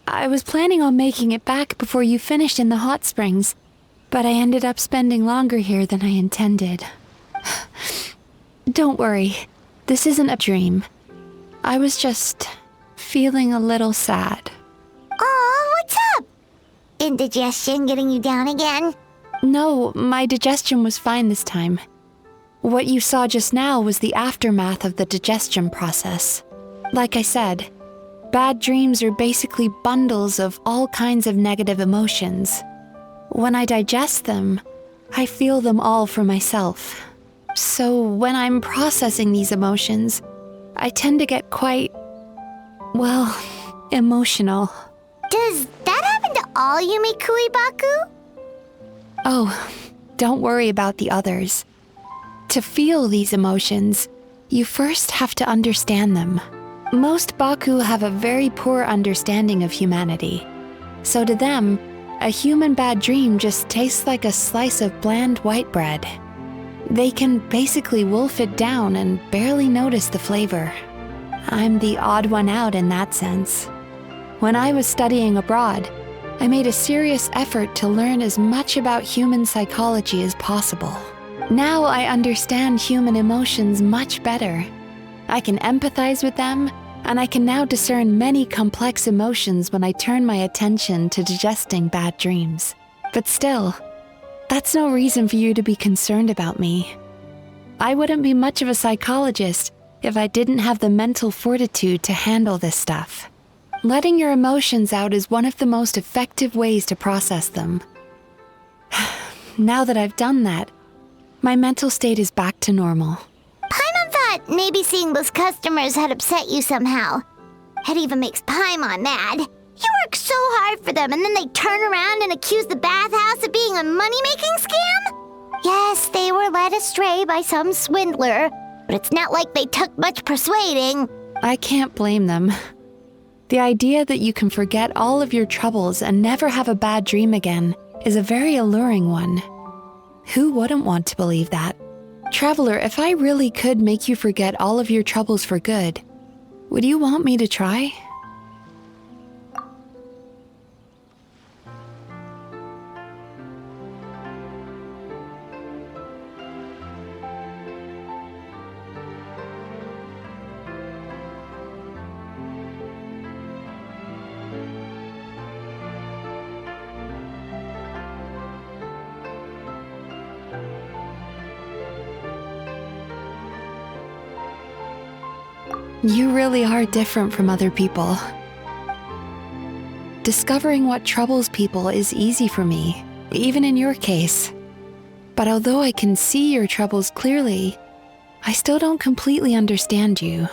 I was planning on making it back before you finished in the hot springs, but I ended up spending longer here than I intended. Don't worry, this isn't a dream. I was just feeling a little sad. Oh, what's up? Indigestion getting you down again? No, my digestion was fine this time. What you saw just now was the aftermath of the digestion process. Like I said, bad dreams are basically bundles of all kinds of negative emotions. When I digest them, I feel them all for myself. So when I'm processing these emotions, I tend to get quite, well, emotional. Does that happen to all Yumikui Baku? Oh, don't worry about the others. To feel these emotions, you first have to understand them. Most Baku have a very poor understanding of humanity. So to them, a human bad dream just tastes like a slice of bland white bread. They can basically wolf it down and barely notice the flavor. I'm the odd one out in that sense. When I was studying abroad, I made a serious effort to learn as much about human psychology as possible. Now I understand human emotions much better. I can empathize with them, and I can now discern many complex emotions when I turn my attention to digesting bad dreams. But still, that's no reason for you to be concerned about me. I wouldn't be much of a psychologist if I didn't have the mental fortitude to handle this stuff. Letting your emotions out is one of the most effective ways to process them. Now that I've done that, my mental state is back to normal. Paimon thought maybe seeing those customers had upset you somehow. It even makes Paimon mad. You work so hard for them and then they turn around and accuse the bathhouse of being a money-making scam? Yes, they were led astray by some swindler, but it's not like they took much persuading. I can't blame them. The idea that you can forget all of your troubles and never have a bad dream again is a very alluring one. Who wouldn't want to believe that? Traveler, if I really could make you forget all of your troubles for good, would you want me to try? You really are different from other people. Discovering what troubles people is easy for me, even in your case. But although I can see your troubles clearly, I still don't completely understand you.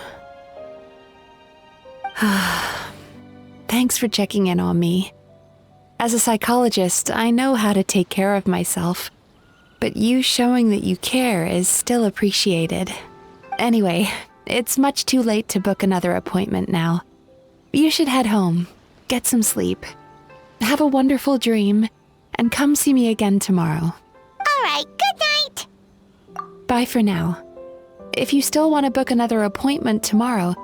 Thanks for checking in on me. As a psychologist, I know how to take care of myself, but you showing that you care is still appreciated. Anyway, it's much too late to book another appointment now. You should head home, get some sleep, have a wonderful dream, and come see me again tomorrow. All right, good night. Bye for now. If you still want to book another appointment tomorrow,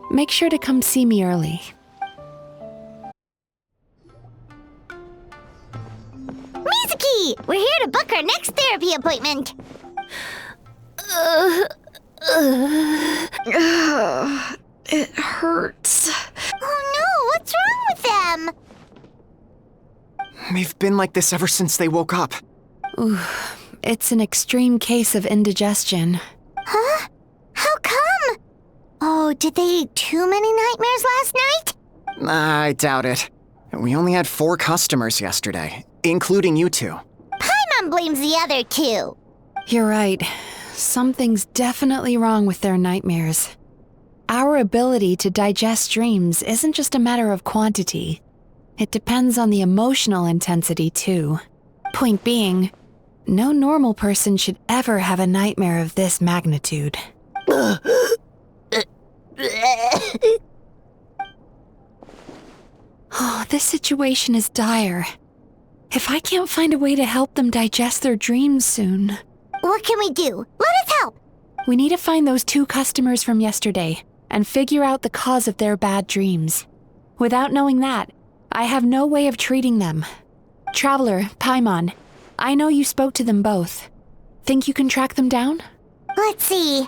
make sure to come see me early. Mizuki! We're here to book our next therapy appointment. It hurts. Oh no, what's wrong with them? They've been like this ever since they woke up. Ooh, it's an extreme case of indigestion. Huh? How come? Oh, did they eat too many nightmares last night? I doubt it. We only had 4 customers yesterday, including you two. Paimon blames the other 2. You're right. Something's definitely wrong with their nightmares. Our ability to digest dreams isn't just a matter of quantity. It depends on the emotional intensity, too. Point being, no normal person should ever have a nightmare of this magnitude. Oh, this situation is dire. If I can't find a way to help them digest their dreams soon... What can we do? Let us help! We need to find those 2 customers from yesterday and figure out the cause of their bad dreams. Without knowing that, I have no way of treating them. Traveler, Paimon, I know you spoke to them both. Think you can track them down? Let's see.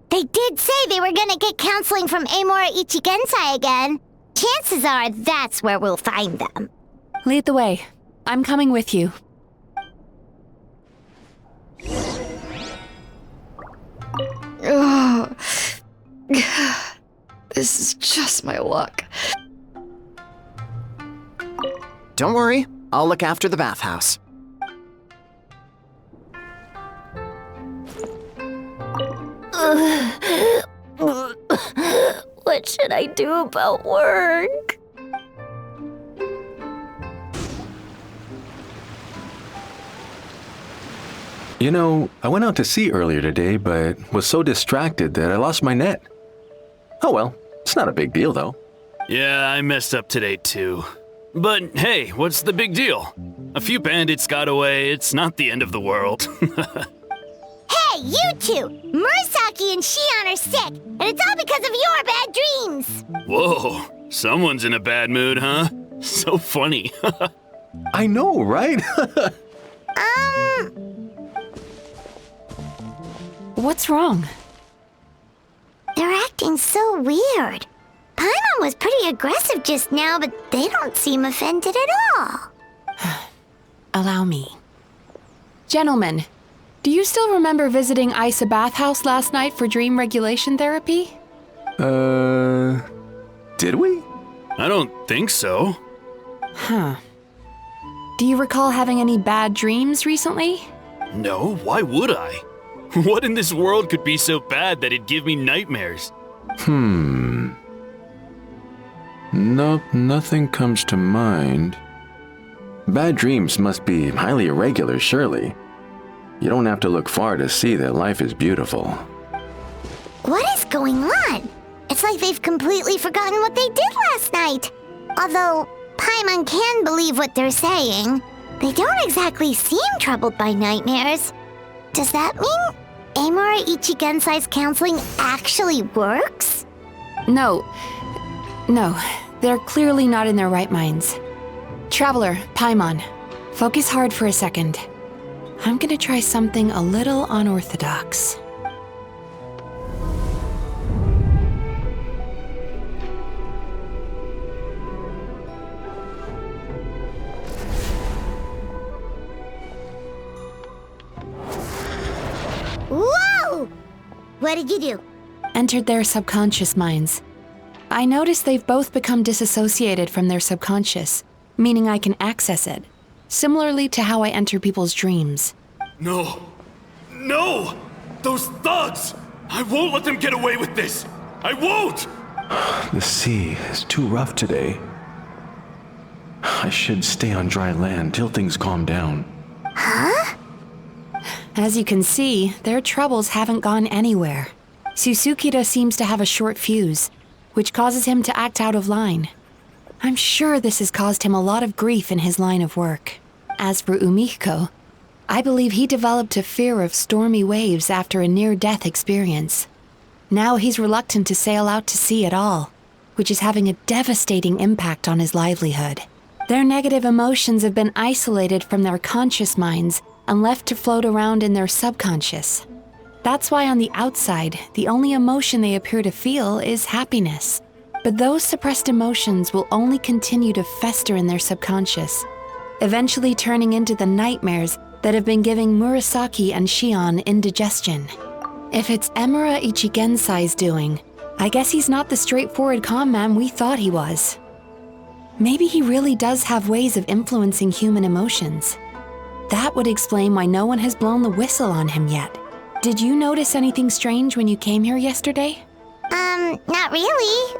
They did say they were gonna get counseling from Amora Ichigensai again. Chances are that's where we'll find them. Lead the way. I'm coming with you. Ugh. This is just my luck. Don't worry, I'll look after the bathhouse. What should I do about work? You know, I went out to sea earlier today, but was so distracted that I lost my net. Oh well, it's not a big deal though. Yeah, I messed up today too. But hey, what's the big deal? A few bandits got away, it's not the end of the world. Hey, you 2! Murasaki and Shion are sick, and it's all because of your bad dreams! Whoa, someone's in a bad mood, huh? So funny. I know, right? What's wrong? They're acting so weird. Paimon was pretty aggressive just now, but they don't seem offended at all. Allow me. Gentlemen, do you still remember visiting Isa Bathhouse last night for dream regulation therapy? Did we? I don't think so. Huh. Do you recall having any bad dreams recently? No, why would I? What in this world could be so bad that it'd give me nightmares? Nope, nothing comes to mind. Bad dreams must be highly irregular, surely. You don't have to look far to see that life is beautiful. What is going on? It's like they've completely forgotten what they did last night. Although Paimon can believe what they're saying, they don't exactly seem troubled by nightmares. Does that mean Amora Ichigensai's counseling actually works? No, they're clearly not in their right minds. Traveler, Paimon, focus hard for a second. I'm gonna try something a little unorthodox. Whoa! What did you do? Entered their subconscious minds. I noticed they've both become disassociated from their subconscious, meaning I can access it, similarly to how I enter people's dreams. No! No! Those thugs! I won't let them get away with this! I won't! The sea is too rough today. I should stay on dry land till things calm down. Huh? As you can see, their troubles haven't gone anywhere. Susukida seems to have a short fuse, which causes him to act out of line. I'm sure this has caused him a lot of grief in his line of work. As for Umiko, I believe he developed a fear of stormy waves after a near-death experience. Now he's reluctant to sail out to sea at all, which is having a devastating impact on his livelihood. Their negative emotions have been isolated from their conscious minds and left to float around in their subconscious. That's why on the outside, the only emotion they appear to feel is happiness. But those suppressed emotions will only continue to fester in their subconscious, eventually turning into the nightmares that have been giving Murasaki and Shion indigestion. If it's Emura Ichigensai's doing, I guess he's not the straightforward calm man we thought he was. Maybe he really does have ways of influencing human emotions. That would explain why no one has blown the whistle on him yet. Did you notice anything strange when you came here yesterday? Not really.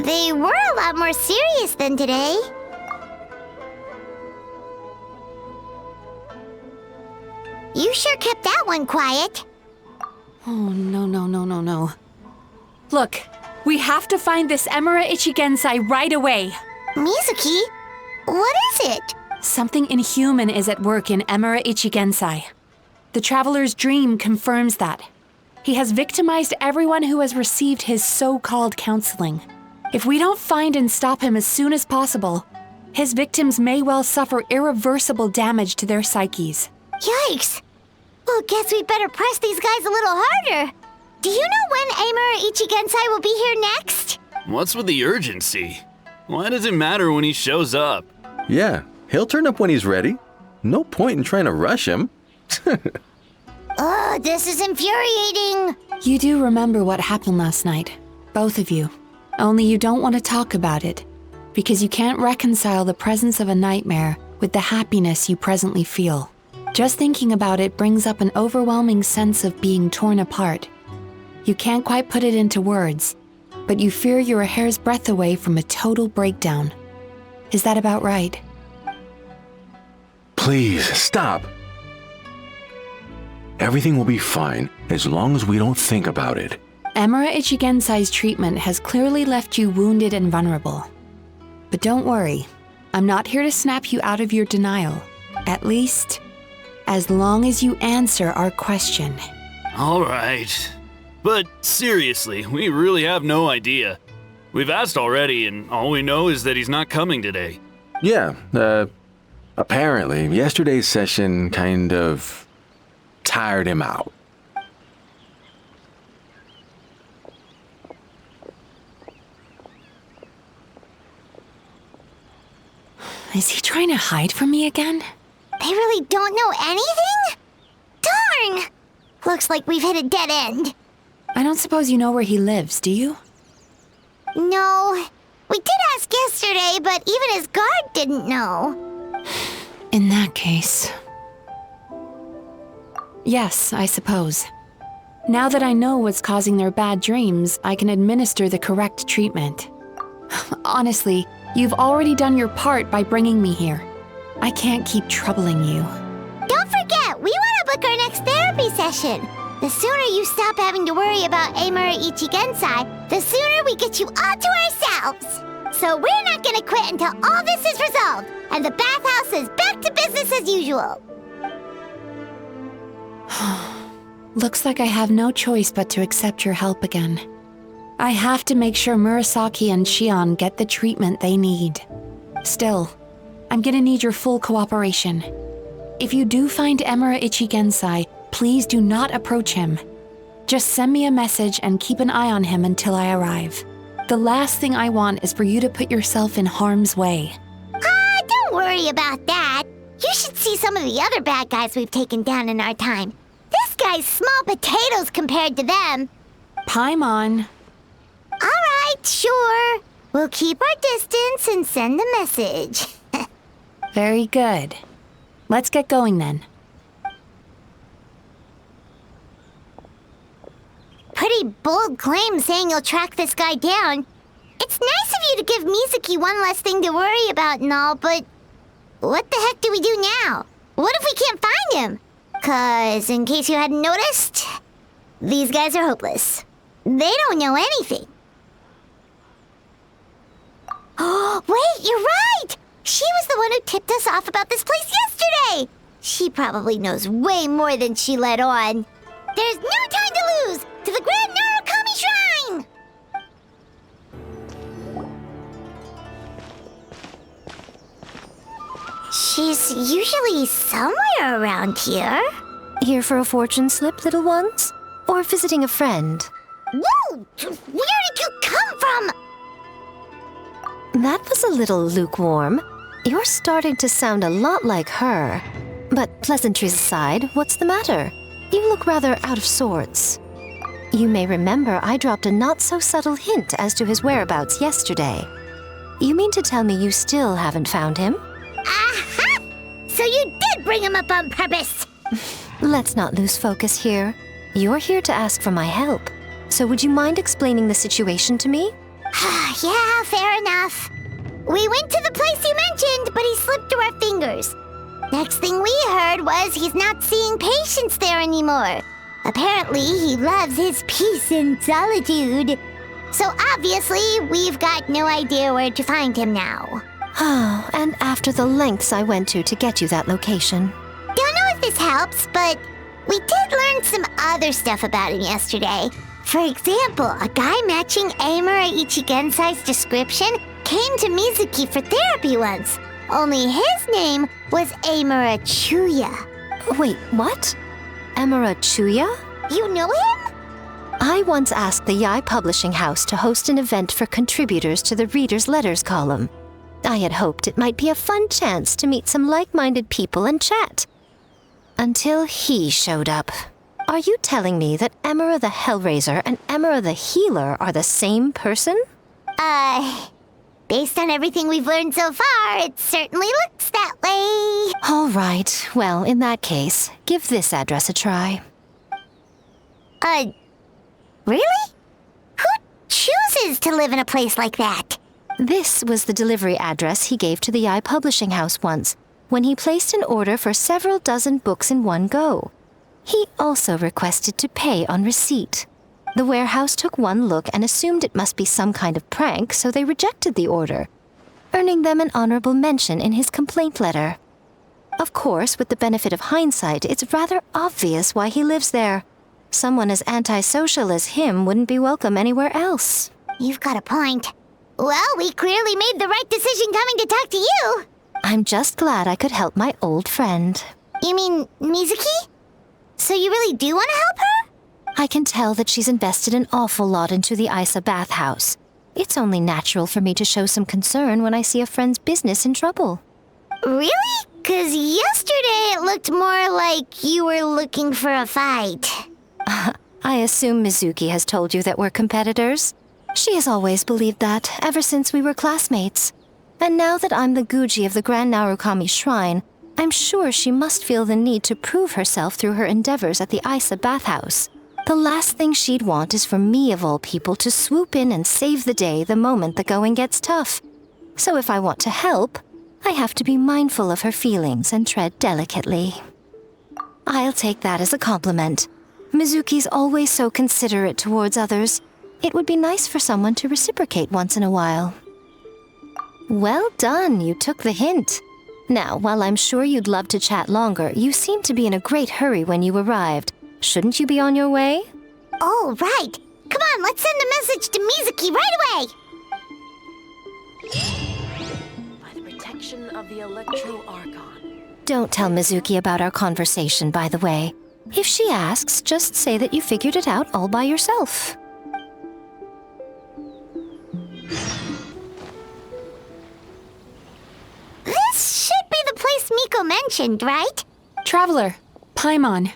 They were a lot more serious than today. You sure kept that one quiet. Oh, no. Look, we have to find this Emura Ichigensai right away. Mizuki? What is it? Something inhuman is at work in Emura Ichigensai. The traveler's dream confirms that. He has victimized everyone who has received his so-called counseling. If we don't find and stop him as soon as possible, his victims may well suffer irreversible damage to their psyches. Yikes! Well, guess we'd better press these guys a little harder. Do you know when Emura Ichigensai will be here next? What's with the urgency? Why does it matter when he shows up? Yeah, he'll turn up when he's ready. No point in trying to rush him. Ugh, this is infuriating. You do remember what happened last night, both of you. Only you don't want to talk about it, because you can't reconcile the presence of a nightmare with the happiness you presently feel. Just thinking about it brings up an overwhelming sense of being torn apart. You can't quite put it into words, but you fear you're a hair's breadth away from a total breakdown. Is that about right? Please, stop. Everything will be fine as long as we don't think about it. Emura Ichigensai's treatment has clearly left you wounded and vulnerable. But don't worry, I'm not here to snap you out of your denial. At least, as long as you answer our question. All right. But seriously, we really have no idea. We've asked already, and all we know is that he's not coming today. Yeah, apparently, yesterday's session kind of tired him out. Is he trying to hide from me again? They really don't know anything? Darn! Looks like we've hit a dead end. I don't suppose you know where he lives, do you? No. We did ask yesterday, but even his guard didn't know. In that case... Yes, I suppose. Now that I know what's causing their bad dreams, I can administer the correct treatment. Honestly, you've already done your part by bringing me here. I can't keep troubling you. Don't forget, we want to book our next therapy session. The sooner you stop having to worry about Emura Ichigensai, the sooner we get you all to ourselves. So we're not gonna quit until all this is resolved, and the bathhouse is back to business as usual. Looks like I have no choice but to accept your help again. I have to make sure Murasaki and Shion get the treatment they need. Still, I'm gonna need your full cooperation. If you do find Emura Ichigensai, please do not approach him. Just send me a message and keep an eye on him until I arrive. The last thing I want is for you to put yourself in harm's way. Don't worry about that. You should see some of the other bad guys we've taken down in our time. This guy's small potatoes compared to them. Paimon. All right, sure. We'll keep our distance and send the message. Very good. Let's get going then. Pretty bold claim saying you'll track this guy down. It's nice of you to give Mizuki one less thing to worry about and all, but what the heck do we do now? What if we can't find him? 'Cause, in case you hadn't noticed, these guys are hopeless. They don't know anything. Oh, wait, you're right! She was the one who tipped us off about this place yesterday! She probably knows way more than she let on. There's no time to lose! To the Grand Narukami Shrine! She's usually somewhere around here. Here for a fortune slip, little ones? Or visiting a friend? Whoa! Where did you come from? That was a little lukewarm. You're starting to sound a lot like her. But pleasantries aside, what's the matter? You look rather out of sorts. You may remember I dropped a not-so-subtle hint as to his whereabouts yesterday. You mean to tell me you still haven't found him? Aha! So you did bring him up on purpose! Let's not lose focus here. You're here to ask for my help. So would you mind explaining the situation to me? Yeah, fair enough. We went to the place you mentioned, but he slipped through our fingers. Next thing we heard was he's not seeing patients there anymore. Apparently, he loves his peace and solitude. So obviously, we've got no idea where to find him now. Oh, and after the lengths I went to get you that location. Don't know if this helps, but we did learn some other stuff about him yesterday. For example, a guy matching Amura Ichigensai's description came to Mizuki for therapy once. Only his name was Amura Chuya. Wait, what? Amura Chuya? You know him? I once asked the Yai Publishing House to host an event for contributors to the Reader's Letters column. I had hoped it might be a fun chance to meet some like-minded people and chat. Until he showed up. Are you telling me that Amura the Hellraiser and Amura the Healer are the same person? Based on everything we've learned so far, it certainly looks that way. All right. Well, in that case, give this address a try. Really? Who chooses to live in a place like that? This was the delivery address he gave to the Yai Publishing House once, when he placed an order for several dozen books in one go. He also requested to pay on receipt. The warehouse took one look and assumed it must be some kind of prank, so they rejected the order, earning them an honorable mention in his complaint letter. Of course, with the benefit of hindsight, it's rather obvious why he lives there. Someone as antisocial as him wouldn't be welcome anywhere else. You've got a point. Well, we clearly made the right decision coming to talk to you. I'm just glad I could help my old friend. You mean Mizuki? So you really do want to help her? I can tell that she's invested an awful lot into the Isa bathhouse. It's only natural for me to show some concern when I see a friend's business in trouble. Really? 'Cause yesterday it looked more like you were looking for a fight. I assume Mizuki has told you that we're competitors. She has always believed that, ever since we were classmates. And now that I'm the Guji of the Grand Narukami Shrine, I'm sure she must feel the need to prove herself through her endeavors at the Isa bathhouse. The last thing she'd want is for me, of all people, to swoop in and save the day the moment the going gets tough. So if I want to help, I have to be mindful of her feelings and tread delicately. I'll take that as a compliment. Mizuki's always so considerate towards others. It would be nice for someone to reciprocate once in a while. Well done, you took the hint. Now, while I'm sure you'd love to chat longer, you seemed to be in a great hurry when you arrived. Shouldn't you be on your way? Oh, right. Come on, let's send a message to Mizuki right away. By the protection of the Electro Archon. Don't tell Mizuki about our conversation, by the way. If she asks, just say that you figured it out all by yourself. This should be the place Miko mentioned, right? Traveler, Paimon.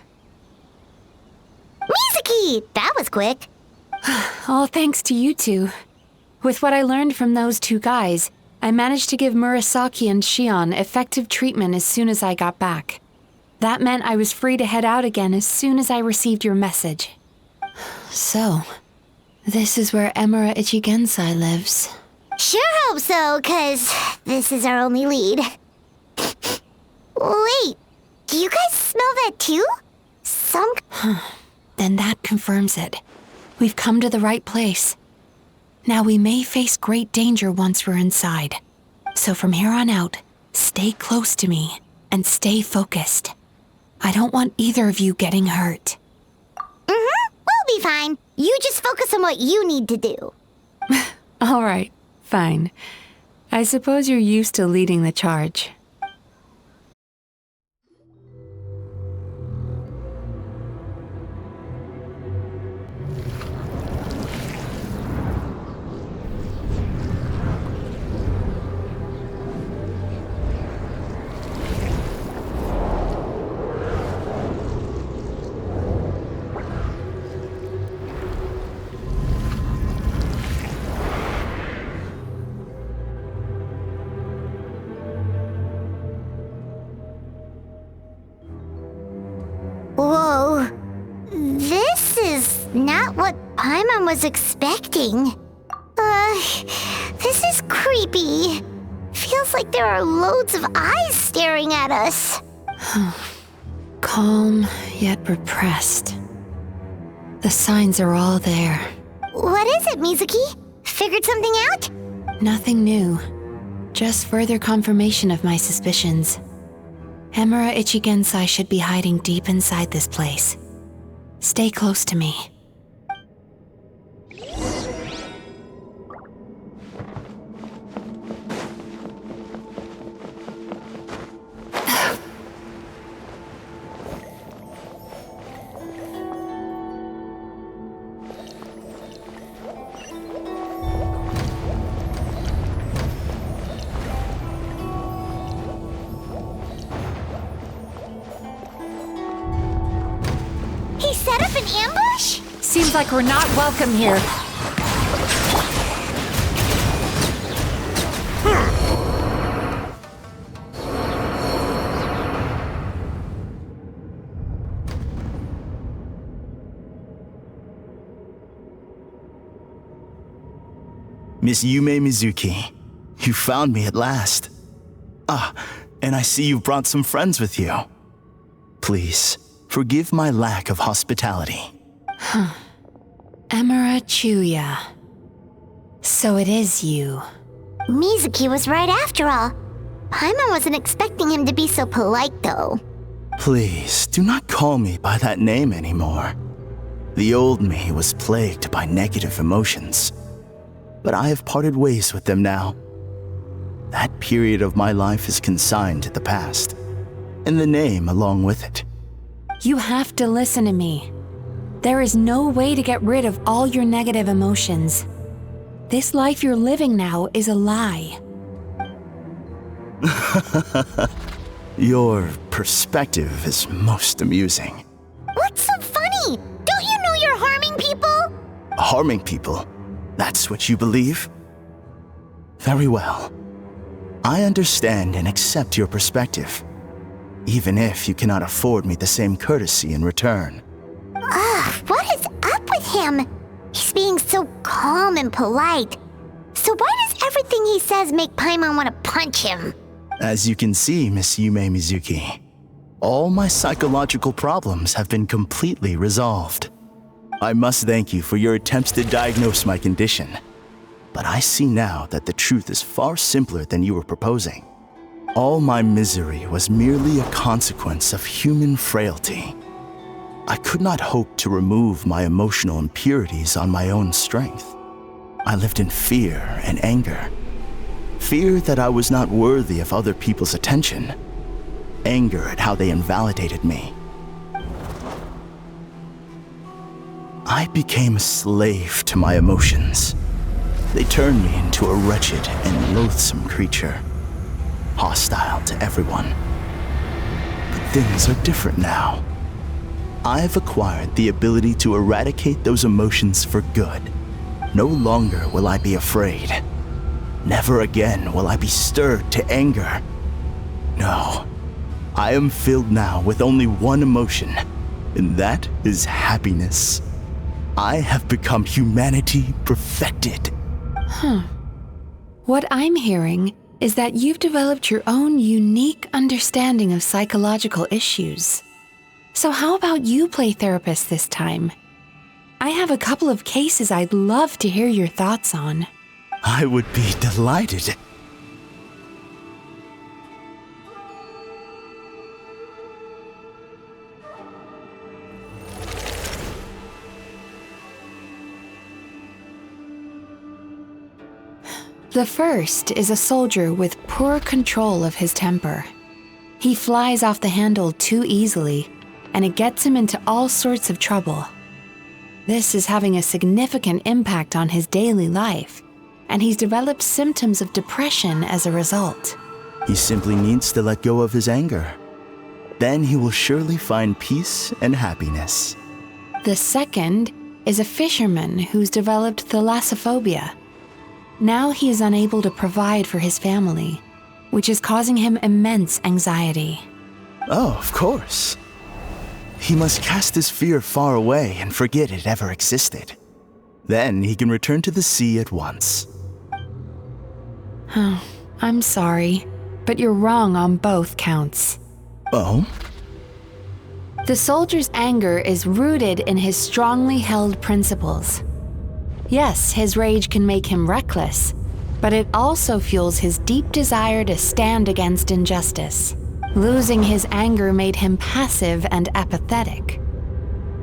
Mizuki! That was quick. All thanks to you two. With what I learned from those two guys, I managed to give Murasaki and Shion effective treatment as soon as I got back. That meant I was free to head out again as soon as I received your message. So, this is where Amura Ichigensai lives. Sure hope so, 'cause this is our only lead. Wait, do you guys smell that too? Then that confirms it. We've come to the right place. Now we may face great danger once we're inside. So from here on out, stay close to me and stay focused. I don't want either of you getting hurt. We'll be fine. You just focus on what you need to do. All right, fine. I suppose you're used to leading the charge. Not what Paimon was expecting. This is creepy. Feels like there are loads of eyes staring at us. Calm, yet repressed. The signs are all there. What is it, Mizuki? Figured something out? Nothing new. Just further confirmation of my suspicions. Emura Ichigensai should be hiding deep inside this place. Stay close to me. He set up an ambush? Seems like we're not welcome here. Miss Yumemizuki, you found me at last. And I see you've brought some friends with you. Please, forgive my lack of hospitality. Emura Chuya. So it is you. Mizuki was right after all. Paimon wasn't expecting him to be so polite, though. Please, do not call me by that name anymore. The old me was plagued by negative emotions, but I have parted ways with them now. That period of my life is consigned to the past, and the name along with it. You have to listen to me. There is no way to get rid of all your negative emotions. This life you're living now is a lie. Your perspective is most amusing. What's so funny? Don't you know you're harming people? Harming people? That's what you believe? Very well. I understand and accept your perspective, even if you cannot afford me the same courtesy in return. What is up with him? He's being so calm and polite. So why does everything he says make Paimon want to punch him? As you can see, Miss Yumemizuki, all my psychological problems have been completely resolved. I must thank you for your attempts to diagnose my condition, but I see now that the truth is far simpler than you were proposing. All my misery was merely a consequence of human frailty. I could not hope to remove my emotional impurities on my own strength. I lived in fear and anger. Fear that I was not worthy of other people's attention. Anger at how they invalidated me. I became a slave to my emotions. They turned me into a wretched and loathsome creature, hostile to everyone. But things are different now. I've acquired the ability to eradicate those emotions for good. No longer will I be afraid. Never again will I be stirred to anger. No, I am filled now with only one emotion, and that is happiness. I have become humanity perfected. What I'm hearing is that you've developed your own unique understanding of psychological issues. So how about you play therapist this time? I have a couple of cases I'd love to hear your thoughts on. I would be delighted. The first is a soldier with poor control of his temper. He flies off the handle too easily, and it gets him into all sorts of trouble. This is having a significant impact on his daily life, and he's developed symptoms of depression as a result. He simply needs to let go of his anger. Then he will surely find peace and happiness. The second is a fisherman who's developed thalassophobia. Now he is unable to provide for his family, which is causing him immense anxiety. Oh, of course. He must cast his fear far away and forget it ever existed. Then he can return to the sea at once. I'm sorry, but you're wrong on both counts. Oh? The soldier's anger is rooted in his strongly held principles. Yes, his rage can make him reckless, but it also fuels his deep desire to stand against injustice. Losing his anger made him passive and apathetic.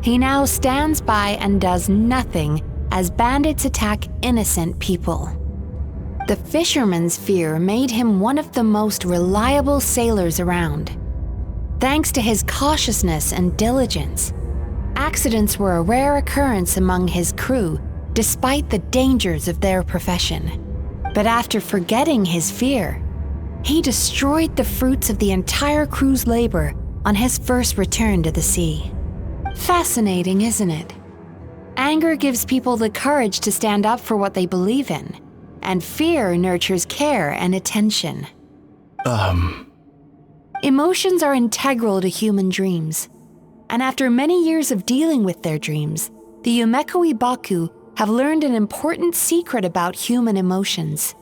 He now stands by and does nothing as bandits attack innocent people. The fisherman's fear made him one of the most reliable sailors around. Thanks to his cautiousness and diligence, accidents were a rare occurrence among his crew despite the dangers of their profession. But after forgetting his fear, he destroyed the fruits of the entire crew's labor on his first return to the sea. Fascinating, isn't it? Anger gives people the courage to stand up for what they believe in, and fear nurtures care and attention. Emotions are integral to human dreams, and after many years of dealing with their dreams, the Yumemizuki Baku have learned an important secret about human emotions.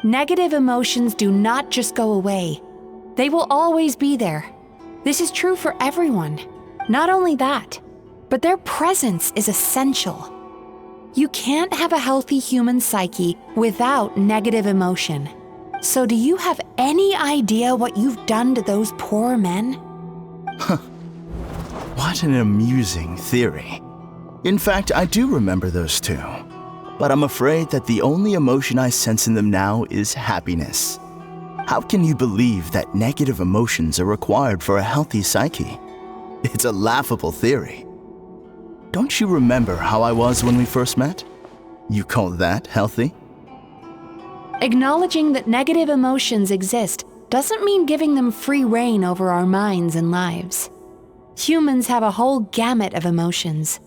Negative emotions do not just go away. They will always be there. This is true for everyone. Not only that, but their presence is essential. You can't have a healthy human psyche without negative emotion. So do you have any idea what you've done to those poor men? What an amusing theory. In fact, I do remember those two. But I'm afraid that the only emotion I sense in them now is happiness. How can you believe that negative emotions are required for a healthy psyche? It's a laughable theory. Don't you remember how I was when we first met? You call that healthy? Acknowledging that negative emotions exist doesn't mean giving them free rein over our minds and lives. Humans have a whole gamut of emotions.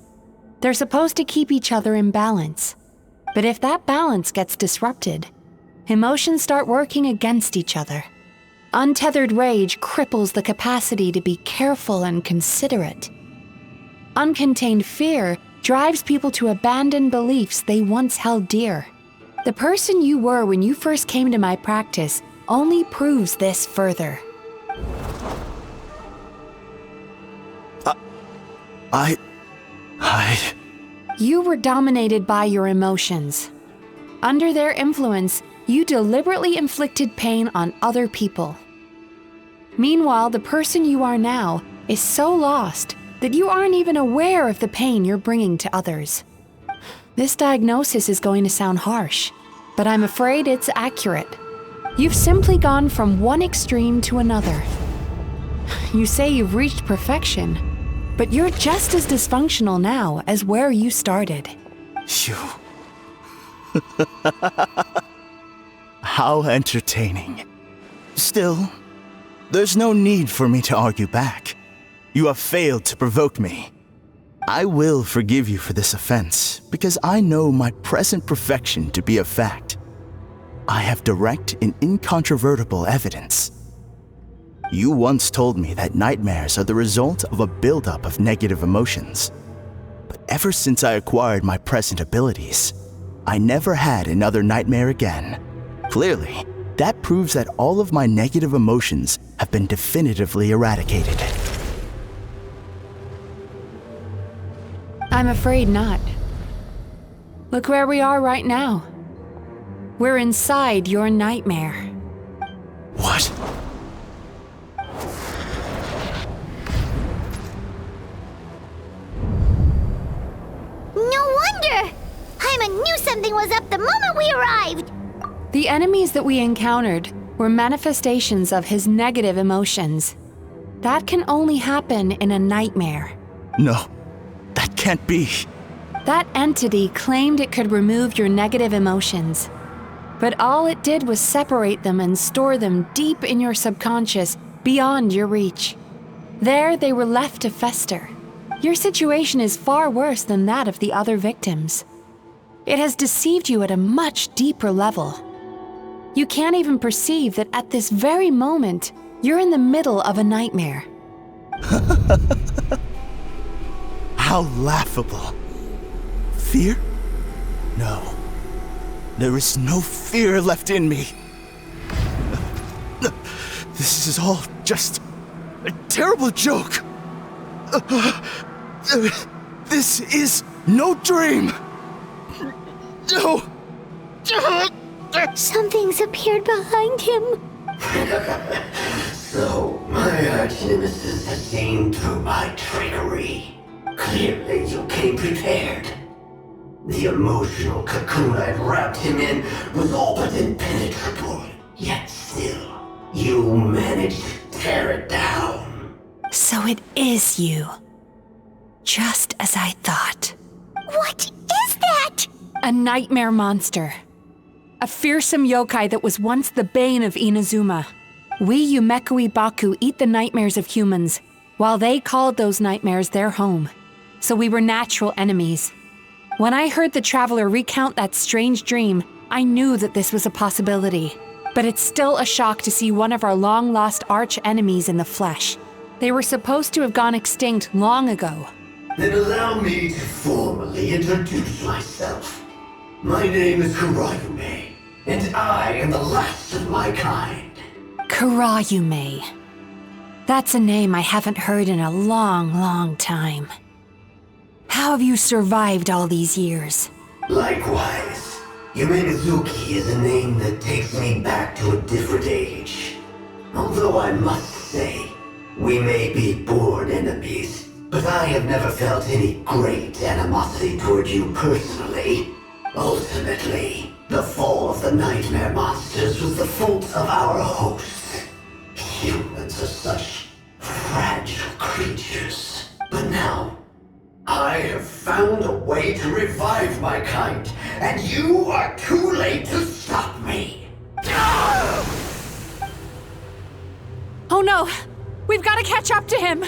They're supposed to keep each other in balance. But if that balance gets disrupted, emotions start working against each other. Untethered rage cripples the capacity to be careful and considerate. Uncontained fear drives people to abandon beliefs they once held dear. The person you were when you first came to my practice only proves this further. You were dominated by your emotions. Under their influence, you deliberately inflicted pain on other people. Meanwhile, the person you are now is so lost that you aren't even aware of the pain you're bringing to others. This diagnosis is going to sound harsh, but I'm afraid it's accurate. You've simply gone from one extreme to another. You say you've reached perfection, but you're just as dysfunctional now as where you started. Phew. How entertaining. Still, there's no need for me to argue back. You have failed to provoke me. I will forgive you for this offense because I know my present perfection to be a fact. I have direct and incontrovertible evidence. You once told me that nightmares are the result of a buildup of negative emotions. But ever since I acquired my present abilities, I never had another nightmare again. Clearly, that proves that all of my negative emotions have been definitively eradicated. I'm afraid not. Look where we are right now. We're inside your nightmare. What? No wonder! Hyman knew something was up the moment we arrived! The enemies that we encountered were manifestations of his negative emotions. That can only happen in a nightmare. No, that can't be. That entity claimed it could remove your negative emotions. But all it did was separate them and store them deep in your subconscious, beyond your reach. There they were left to fester. Your situation is far worse than that of the other victims. It has deceived you at a much deeper level. You can't even perceive that at this very moment, you're in the middle of a nightmare. How laughable. Fear? No. There is no fear left in me. This is all just a terrible joke. This is no dream. No. Something's appeared behind him. So, my arch-nemesis has seen through my trickery. Clearly, you came prepared. The emotional cocoon I'd wrapped him in was all but impenetrable. Yet still, you managed to tear it down. So it is you. Just as I thought. What is that? A nightmare monster. A fearsome yokai that was once the bane of Inazuma. We Yumemizuki Baku eat the nightmares of humans, while they called those nightmares their home. So we were natural enemies. When I heard the traveler recount that strange dream, I knew that this was a possibility. But it's still a shock to see one of our long-lost arch-enemies in the flesh. They were supposed to have gone extinct long ago. Then allow me to formally introduce myself. My name is Kurayume, and I am the last of my kind. Kurayume. That's a name I haven't heard in a long, long time. How have you survived all these years? Likewise, Yumemizuki is a name that takes me back to a different age. Although I must say, we may be born enemies, but I have never felt any great animosity toward you personally. Ultimately, the fall of the nightmare monsters was the fault of our hosts. Humans are such fragile creatures. But now, I have found a way to revive my kind, and you are too late to stop me. Oh no! We've got to catch up to him!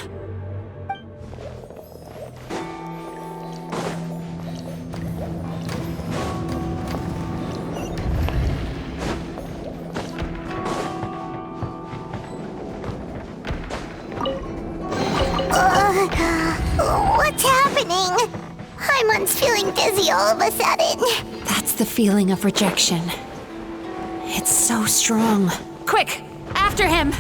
What's happening? Paimon's feeling dizzy all of a sudden. That's the feeling of rejection. It's so strong. Quick! After him!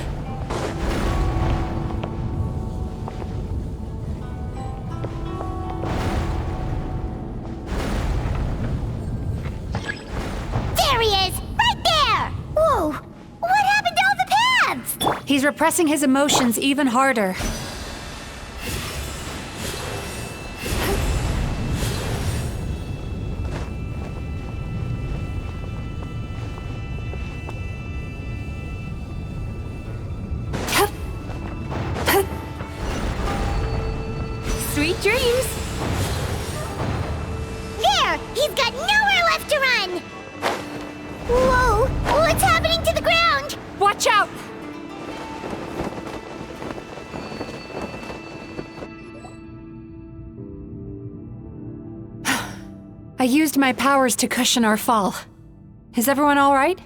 There he is! Right there! Whoa! What happened to all the paths? He's repressing his emotions even harder. Sweet dreams! There! He's got nowhere left to run! Whoa! What's happening to the ground? Watch out! I used my powers to cushion our fall. Is everyone all right?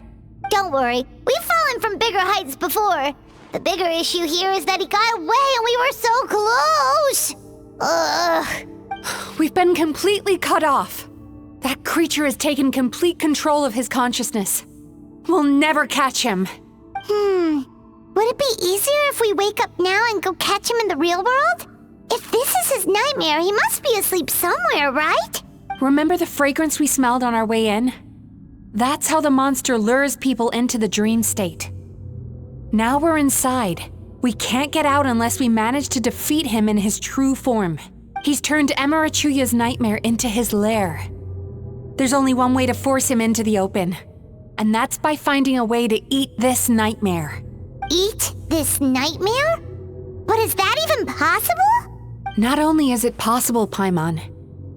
Don't worry, we've fallen from bigger heights before. The bigger issue here is that he got away and we were so close! Ugh. We've been completely cut off. That creature has taken complete control of his consciousness. We'll never catch him. Would it be easier if we wake up now and go catch him in the real world? If this is his nightmare, he must be asleep somewhere, right? Remember the fragrance we smelled on our way in? That's how the monster lures people into the dream state. Now we're inside. We can't get out unless we manage to defeat him in his true form. He's turned Emirachuya's nightmare into his lair. There's only one way to force him into the open, and that's by finding a way to eat this nightmare. Eat this nightmare? But is that even possible? Not only is it possible, Paimon,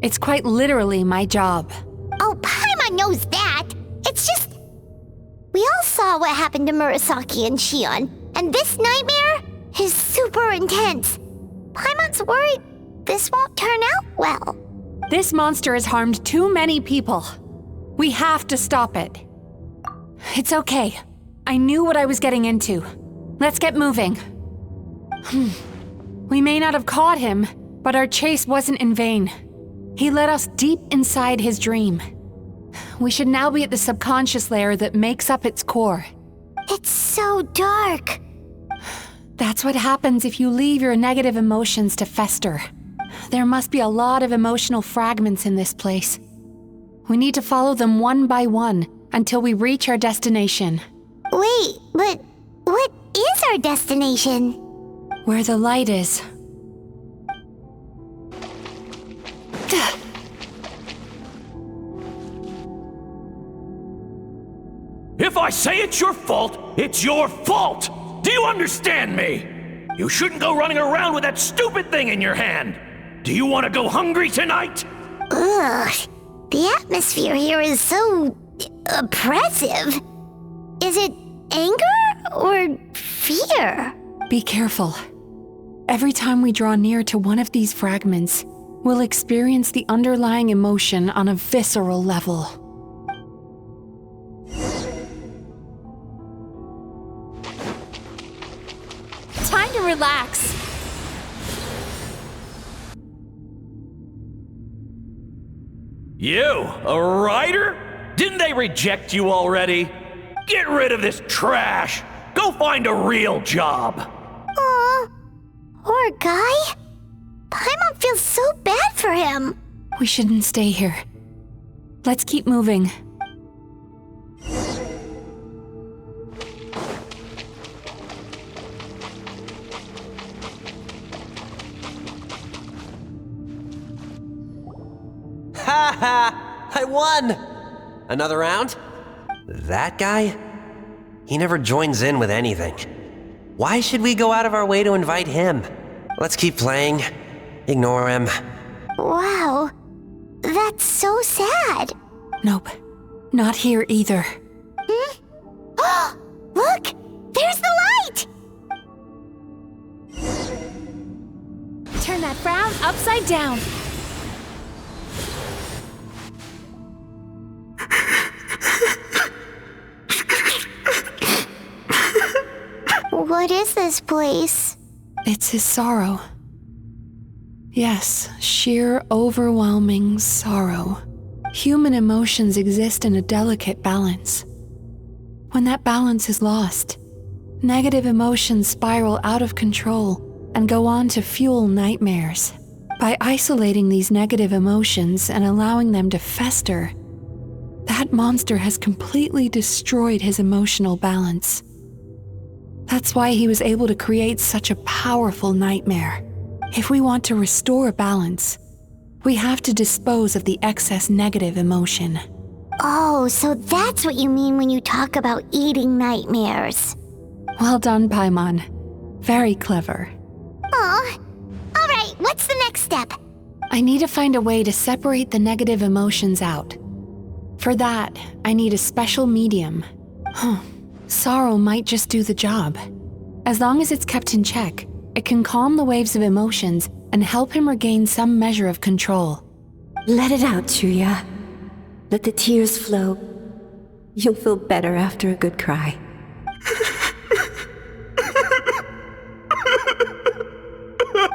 it's quite literally my job. Oh, Paimon knows that. It's just... We all saw what happened to Murasaki and Shion, and this nightmare is super intense. Paimon's worried this won't turn out well. This monster has harmed too many people. We have to stop it. It's okay. I knew what I was getting into. Let's get moving. We may not have caught him, But our chase wasn't in vain. He led us deep inside his dream. We should now be at the subconscious layer that makes up its core. It's so dark. That's what happens if you leave your negative emotions to fester. There must be a lot of emotional fragments in this place. We need to follow them one by one until we reach our destination. Wait, but what is our destination? Where the light is. If I say it's your fault, it's your fault! Do you understand me? You shouldn't go running around with that stupid thing in your hand! Do you want to go hungry tonight? Ugh, the atmosphere here is so oppressive. Is it anger or fear? Be careful. Every time we draw near to one of these fragments, we'll experience the underlying emotion on a visceral level. Time to relax. You, a writer? Didn't they reject you already? Get rid of this trash! Go find a real job! Aw, poor guy. Paimon feels so bad for him. We shouldn't stay here. Let's keep moving. Ha ha! I won! Another round? That guy? He never joins in with anything. Why should we go out of our way to invite him? Let's keep playing. Ignore him. Wow, that's so sad. Nope, not here either. Hmm? Look, there's the light! Turn that frown upside down. What is this place? It's his sorrow. Yes, sheer, overwhelming sorrow. Human emotions exist in a delicate balance. When that balance is lost, negative emotions spiral out of control and go on to fuel nightmares. By isolating these negative emotions and allowing them to fester, that monster has completely destroyed his emotional balance. That's why he was able to create such a powerful nightmare. If we want to restore balance, we have to dispose of the excess negative emotion. Oh, so that's what you mean when you talk about eating nightmares. Well done, Paimon. Very clever. Aw. All right, what's the next step? I need to find a way to separate the negative emotions out. For that, I need a special medium. Sorrow might just do the job. As long as it's kept in check, it can calm the waves of emotions and help him regain some measure of control. Let it out, Chuya. Let the tears flow. You'll feel better after a good cry.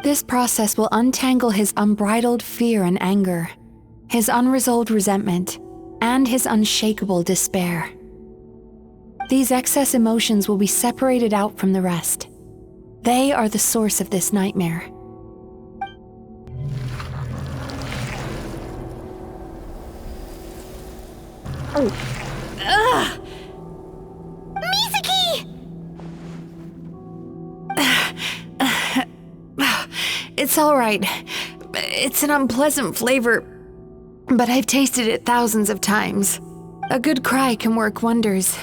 This process will untangle his unbridled fear and anger, his unresolved resentment, and his unshakable despair. These excess emotions will be separated out from the rest. They are the source of this nightmare. Ugh! Mizuki! It's all right. It's an unpleasant flavor, but I've tasted it thousands of times. A good cry can work wonders.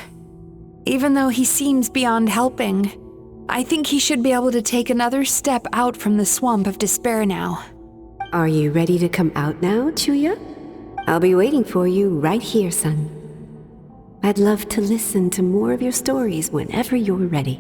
Even though he seems beyond helping, I think he should be able to take another step out from the swamp of despair now. Are you ready to come out now, Chuya? I'll be waiting for you right here, son. I'd love to listen to more of your stories whenever you're ready.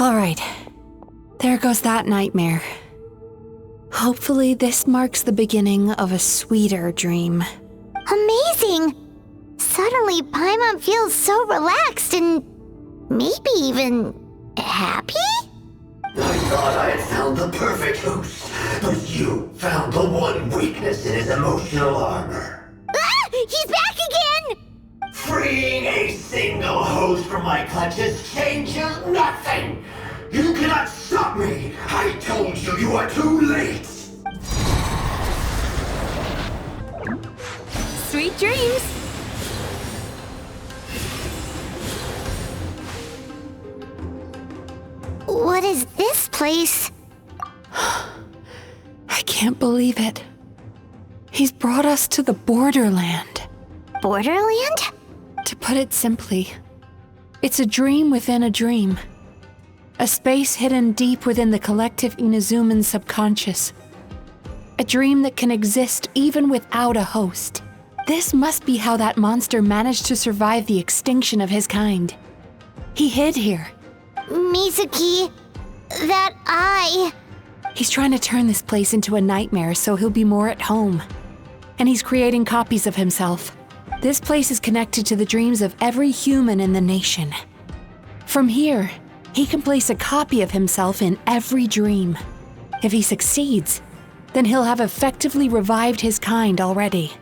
All right. There goes that nightmare. Hopefully this marks the beginning of a sweeter dream. Amazing! Suddenly, Paimon feels so relaxed and maybe even happy? I thought I had found the perfect host, but you found the one weakness in his emotional armor. Ah! He's back again! Freeing a single host from my clutches changes nothing! You cannot stop me! I told you you are too late! Sweet dreams! What is this place? I can't believe it. He's brought us to the Borderland. Borderland? To put it simply, it's a dream within a dream. A space hidden deep within the collective Inazuman subconscious. A dream that can exist even without a host. This must be how that monster managed to survive the extinction of his kind. He hid here. Mizuki, that eye. He's trying to turn this place into a nightmare so he'll be more at home. And he's creating copies of himself. This place is connected to the dreams of every human in the nation. From here, he can place a copy of himself in every dream. If he succeeds, then he'll have effectively revived his kind already.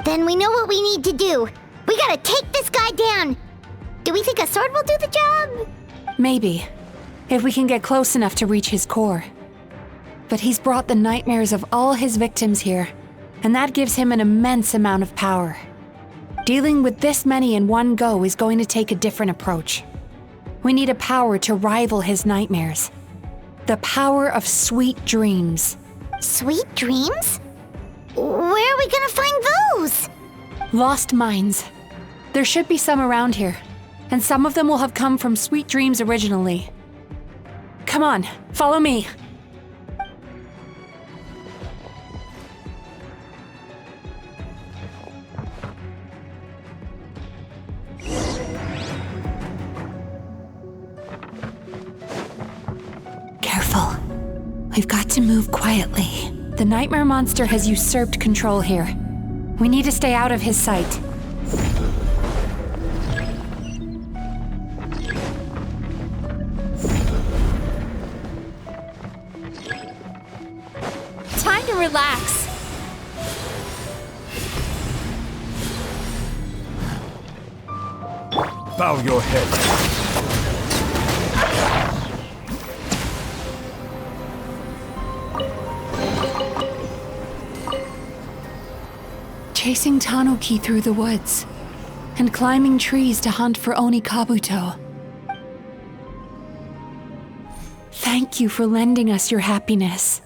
Then we know what we need to do. We gotta take this guy down. Do we think a sword will do the job? Maybe, if we can get close enough to reach his core. But he's brought the nightmares of all his victims here, and that gives him an immense amount of power. Dealing with this many in one go is going to take a different approach. We need a power to rival his nightmares. The power of sweet dreams. Sweet dreams? Where are we gonna find those? Lost minds. There should be some around here, and some of them will have come from sweet dreams originally. Come on, follow me. Careful. We've got to move quietly. The nightmare monster has usurped control here. We need to stay out of his sight. Time to relax. Bow your head. Chasing Tanuki through the woods, and climbing trees to hunt for Oni Kabuto. Thank you for lending us your happiness.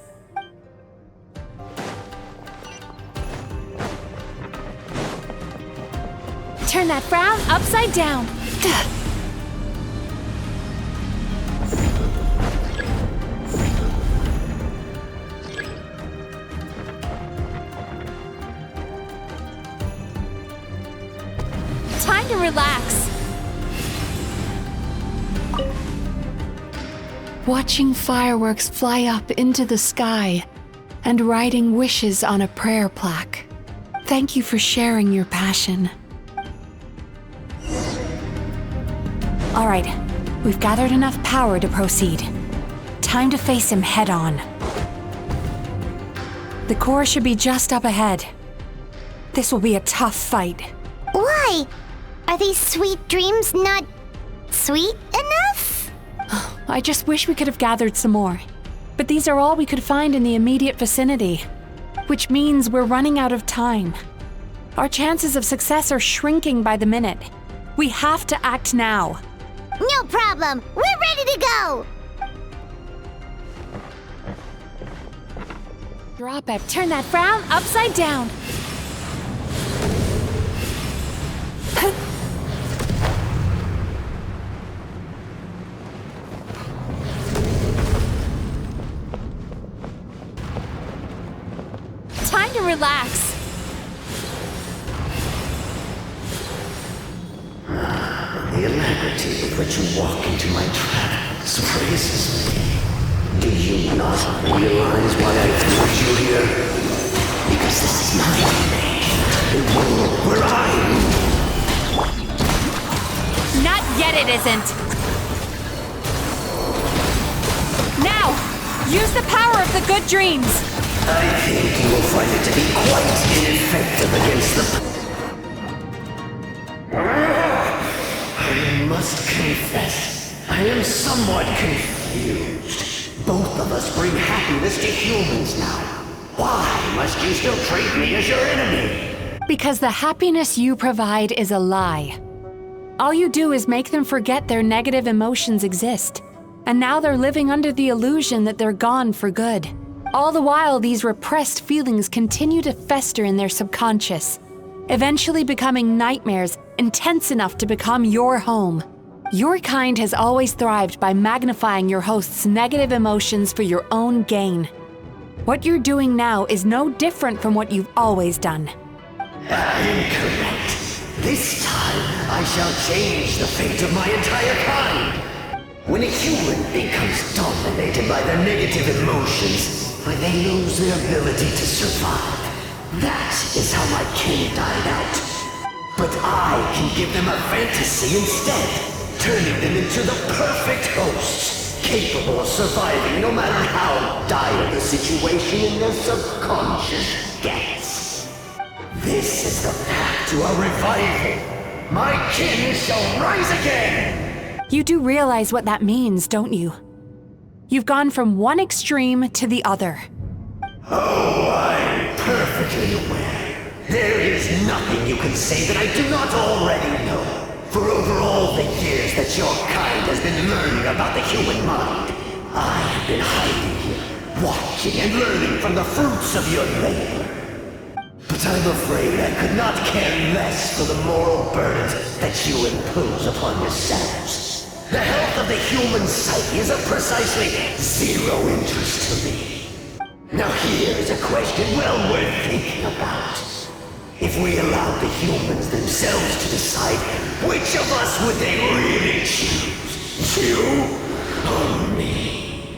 Turn that frown upside down. Time to relax. Watching fireworks fly up into the sky and writing wishes on a prayer plaque. Thank you for sharing your passion. All right, we've gathered enough power to proceed. Time to face him head on. The core should be just up ahead. This will be a tough fight. Why? Are these sweet dreams not sweet enough? I just wish we could have gathered some more. But these are all we could find in the immediate vicinity. Which means we're running out of time. Our chances of success are shrinking by the minute. We have to act now. No problem. We're ready to go. Drop it. Turn that frown upside down. Time to relax. The alacrity with which you walk into my trap. surprises me. Do you not realize why I brought you here? Because this is my domain. A world where I Not yet it isn't! Now! Use the power of the good dreams! I think you will find it to be quite ineffective against the... I must confess, I am somewhat confused. Both of us bring happiness to humans now. Why must you still treat me as your enemy? Because the happiness you provide is a lie. All you do is make them forget their negative emotions exist. And now they're living under the illusion that they're gone for good. All the while, these repressed feelings continue to fester in their subconscious, eventually becoming nightmares intense enough to become your home. Your kind has always thrived by magnifying your host's negative emotions for your own gain. What you're doing now is no different from what you've always done. I am correct. This time, I shall change the fate of my entire kind. When a human becomes dominated by their negative emotions, they lose their ability to survive. That is how my kin died out. But I can give them a fantasy instead, turning them into the perfect hosts, capable of surviving no matter how dire the situation in their subconscious gets. This is the path to a revival. My kin shall rise again! You do realize what that means, don't you? You've gone from one extreme to the other. Oh, I'm perfectly aware. There is nothing you can say that I do not already know. For over all the years that your kind has been learning about the human mind, I have been hiding here, watching and learning from the fruits of your labor. But I'm afraid I could not care less for the moral burdens that you impose upon yourselves. The health of the human psyche is of precisely zero interest to me. Now here is a question well worth thinking about. If we allowed the humans themselves to decide, which of us would they really choose? You or me?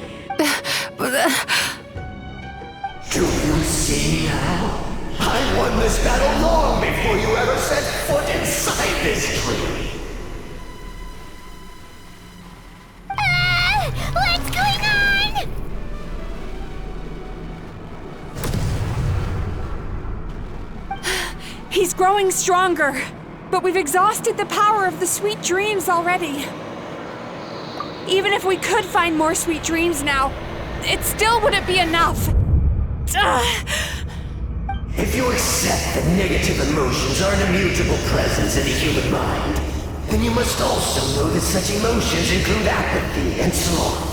Do you see now? I won this battle long before you ever set foot inside this tree. What's going on? He's growing stronger, but we've exhausted the power of the sweet dreams already. Even if we could find more sweet dreams now, it still wouldn't be enough. If you accept that negative emotions are an immutable presence in the human mind, then you must also know that such emotions include apathy and sloth.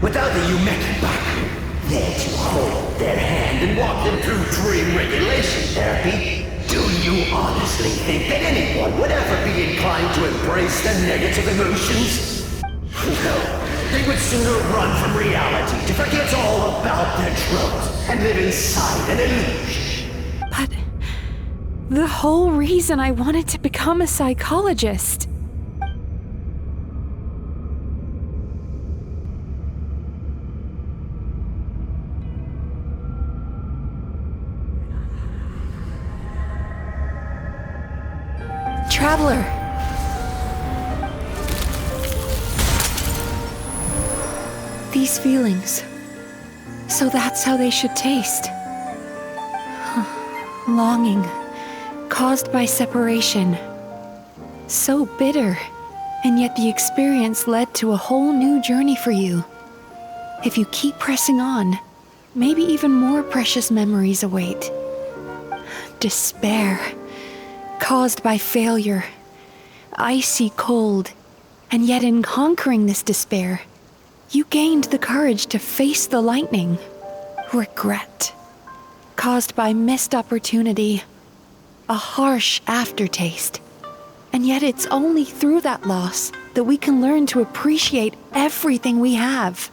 Without the Yumemizuki there to hold their hand and walk them through dream regulation therapy, do you honestly think that anyone would ever be inclined to embrace their negative emotions? No, they would sooner run from reality to forget all about their troubles and live inside an illusion. But the whole reason I wanted to become a psychologist. Traveler. These feelings. So that's how they should taste. Longing, caused by separation. So bitter, and yet the experience led to a whole new journey for you. If you keep pressing on, maybe even more precious memories await. Despair, caused by failure. Icy cold, and yet in conquering this despair, you gained the courage to face the lightning. Regret, caused by missed opportunity, a harsh aftertaste. And yet it's only through that loss that we can learn to appreciate everything we have.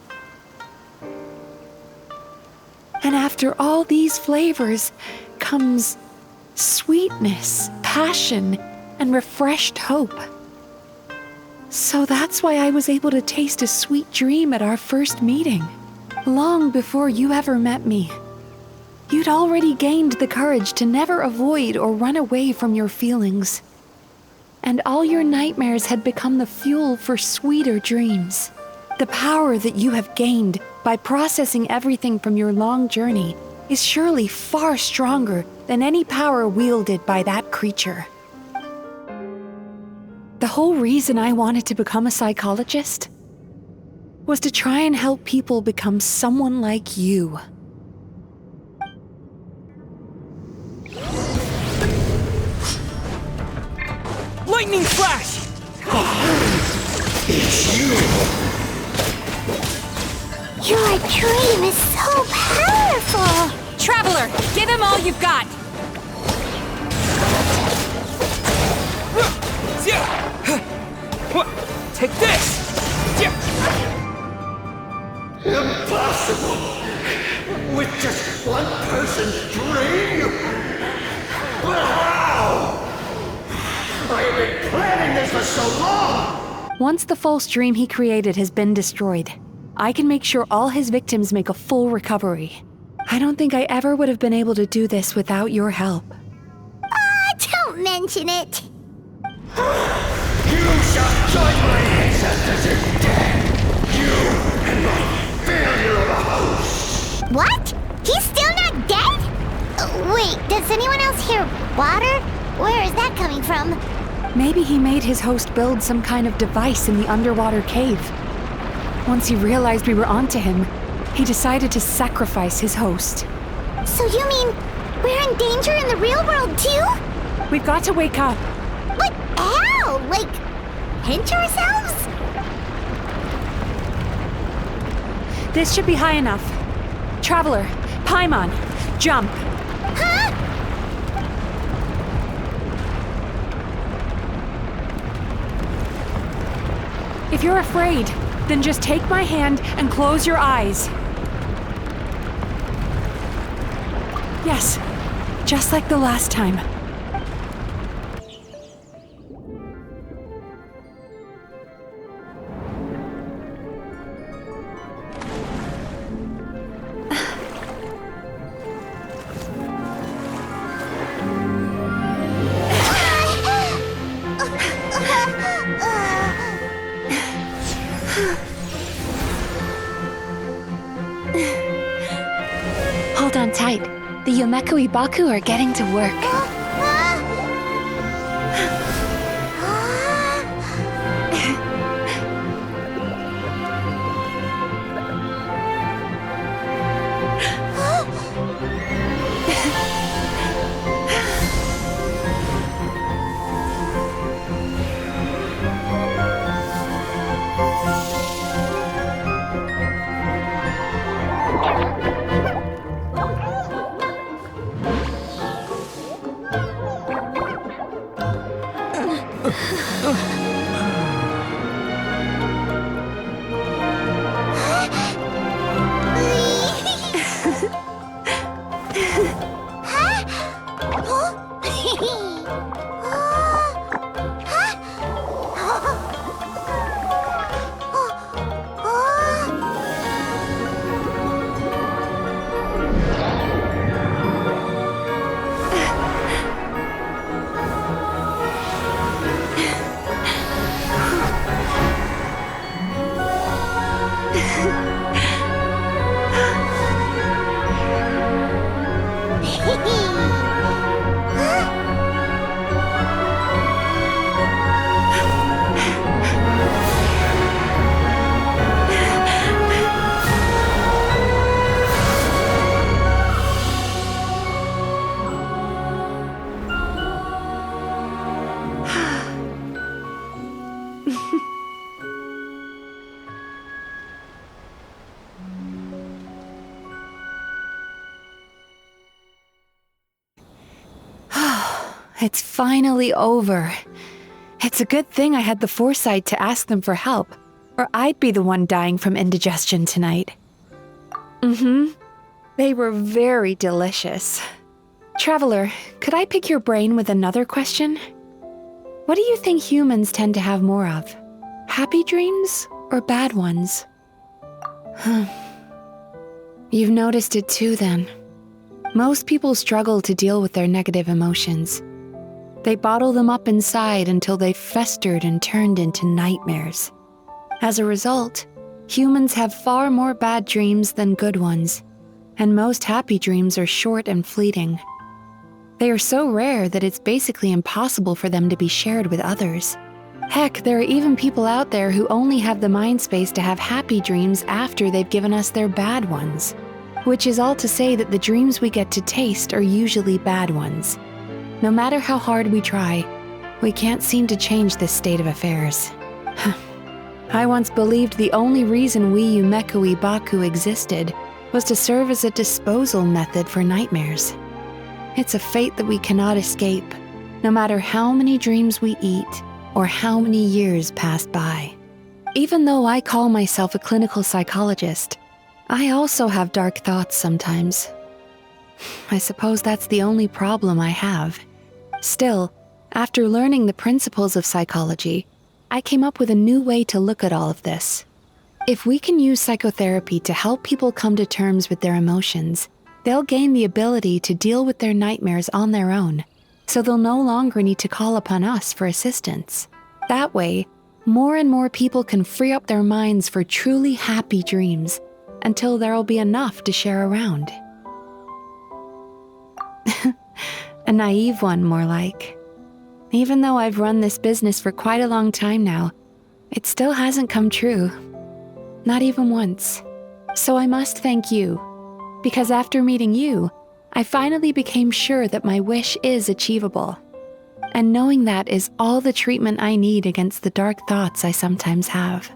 And after all these flavors comes sweetness, passion, and refreshed hope. So that's why I was able to taste a sweet dream at our first meeting, long before you ever met me. You'd already gained the courage to never avoid or run away from your feelings. And all your nightmares had become the fuel for sweeter dreams. The power that you have gained by processing everything from your long journey is surely far stronger than any power wielded by that creature. The whole reason I wanted to become a psychologist was to try and help people become someone like you. Lightning flash! It's you! Your dream is so powerful! Traveler, give him all you've got! Take this! Impossible! With just one person's dream? But how? I have been planning this for so long! Once the false dream he created has been destroyed, I can make sure all his victims make a full recovery. I don't think I ever would have been able to do this without your help. Don't mention it. You shall join my ancestors in death! You and my failure of a host! What? He's still not dead? Wait, does anyone else hear water? Where is that coming from? Maybe he made his host build some kind of device in the underwater cave. Once he realized we were onto him, he decided to sacrifice his host. So you mean we're in danger in the real world too? We've got to wake up. But how? Like, pinch ourselves? This should be high enough. Traveler, Paimon, jump. Huh? If you're afraid, then just take my hand and close your eyes. Yes, just like the last time. Hold on tight. The Yumemizuki Mizuki are getting to work. It's finally over. It's a good thing I had the foresight to ask them for help, or I'd be the one dying from indigestion tonight. They were very delicious. Traveler, could I pick your brain with another question? What do you think humans tend to have more of? Happy dreams or bad ones? You've noticed it too, then. Most people struggle to deal with their negative emotions. They bottle them up inside until they've festered and turned into nightmares. As a result, humans have far more bad dreams than good ones, and most happy dreams are short and fleeting. They are so rare that it's basically impossible for them to be shared with others. Heck, there are even people out there who only have the mind space to have happy dreams after they've given us their bad ones. Which is all to say that the dreams we get to taste are usually bad ones. No matter how hard we try, we can't seem to change this state of affairs. I once believed the only reason we Yumemizuki Mizuki existed was to serve as a disposal method for nightmares. It's a fate that we cannot escape, no matter how many dreams we eat or how many years pass by. Even though I call myself a clinical psychologist, I also have dark thoughts sometimes. I suppose that's the only problem I have. Still, after learning the principles of psychology, I came up with a new way to look at all of this. If we can use psychotherapy to help people come to terms with their emotions, they'll gain the ability to deal with their nightmares on their own, so they'll no longer need to call upon us for assistance. That way, more and more people can free up their minds for truly happy dreams, until there'll be enough to share around. A naive one, more like. Even though I've run this business for quite a long time now, it still hasn't come true. Not even once. So I must thank you, because after meeting you, I finally became sure that my wish is achievable. And knowing that is all the treatment I need against the dark thoughts I sometimes have.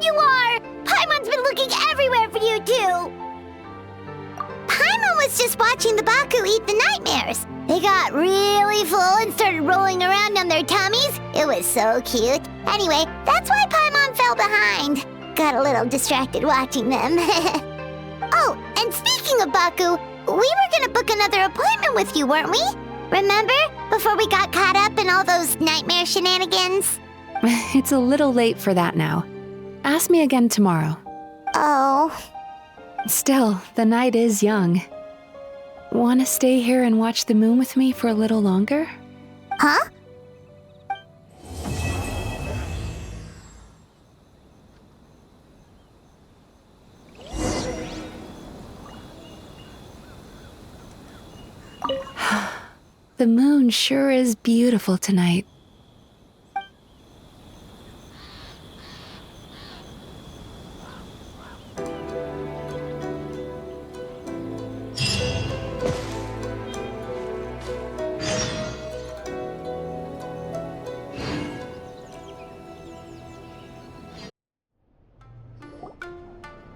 You are! Paimon's been looking everywhere for you, too! Paimon was just watching the Baku eat the nightmares. They got really full and started rolling around on their tummies. It was so cute. Anyway, that's why Paimon fell behind. Got a little distracted watching them. Oh, and speaking of Baku, we were gonna book another appointment with you, weren't we? Remember? Before we got caught up in all those nightmare shenanigans? It's a little late for that now. Ask me again tomorrow. Oh. Still, the night is young. Want to stay here and watch the moon with me for a little longer? Huh? The moon sure is beautiful tonight.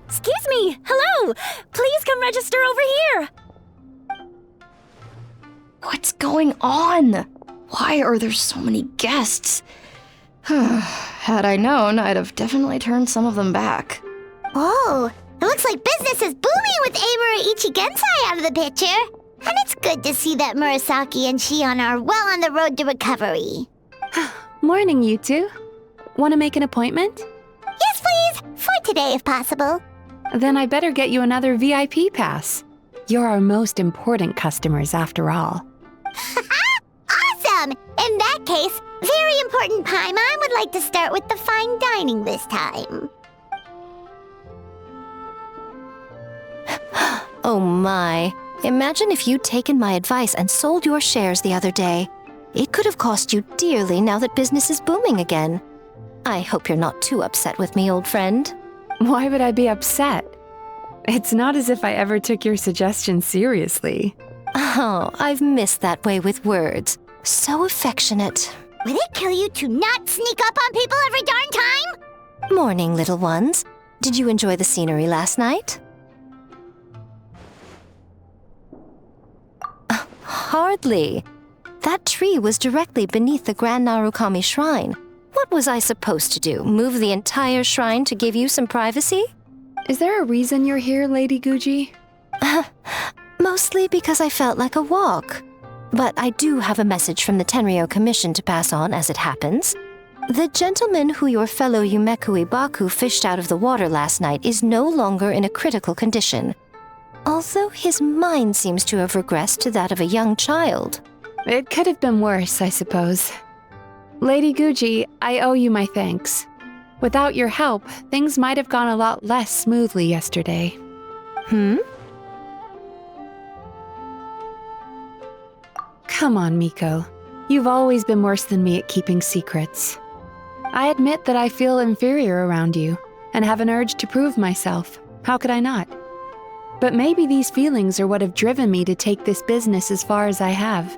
Excuse me! Hello! Please come register over here! What's going on? Why are there so many guests? Had I known, I'd have definitely turned some of them back. Whoa! It looks like business is booming with Amura Ichigensai out of the picture. And it's good to see that Murasaki and Shion are well on the road to recovery. Morning, you two. Want to make an appointment? Yes, please! For today, if possible. Then I better get you another VIP pass. You're our most important customers, after all. Awesome! In that case, very important Paimon would like to start with the fine dining this time. Oh my. Imagine if you'd taken my advice and sold your shares the other day. It could have cost you dearly now that business is booming again. I hope you're not too upset with me, old friend. Why would I be upset? It's not as if I ever took your suggestion seriously. Oh, I've missed that way with words. So affectionate. Would it kill you to not sneak up on people every darn time? Morning, little ones. Did you enjoy the scenery last night? Hardly. That tree was directly beneath the Grand Narukami Shrine. What was I supposed to do? Move the entire shrine to give you some privacy? Is there a reason you're here, Lady Guji? Mostly because I felt like a walk. But I do have a message from the Tenryo Commission to pass on as it happens. The gentleman who your fellow Yumekui Baku fished out of the water last night is no longer in a critical condition, although his mind seems to have regressed to that of a young child. It could have been worse, I suppose. Lady Guji, I owe you my thanks. Without your help, things might have gone a lot less smoothly yesterday. Come on, Miko. You've always been worse than me at keeping secrets. I admit that I feel inferior around you, and have an urge to prove myself. How could I not? But maybe these feelings are what have driven me to take this business as far as I have.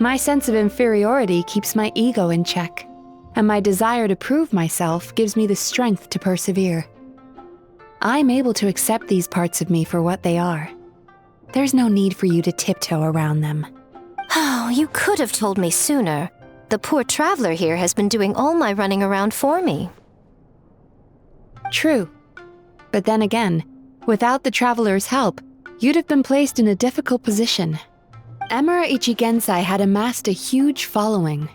My sense of inferiority keeps my ego in check, and my desire to prove myself gives me the strength to persevere. I'm able to accept these parts of me for what they are. There's no need for you to tiptoe around them. Oh, you could have told me sooner. The poor traveler here has been doing all my running around for me. True. But then again, without the traveler's help, you'd have been placed in a difficult position. Emura Ichigensai had amassed a huge following.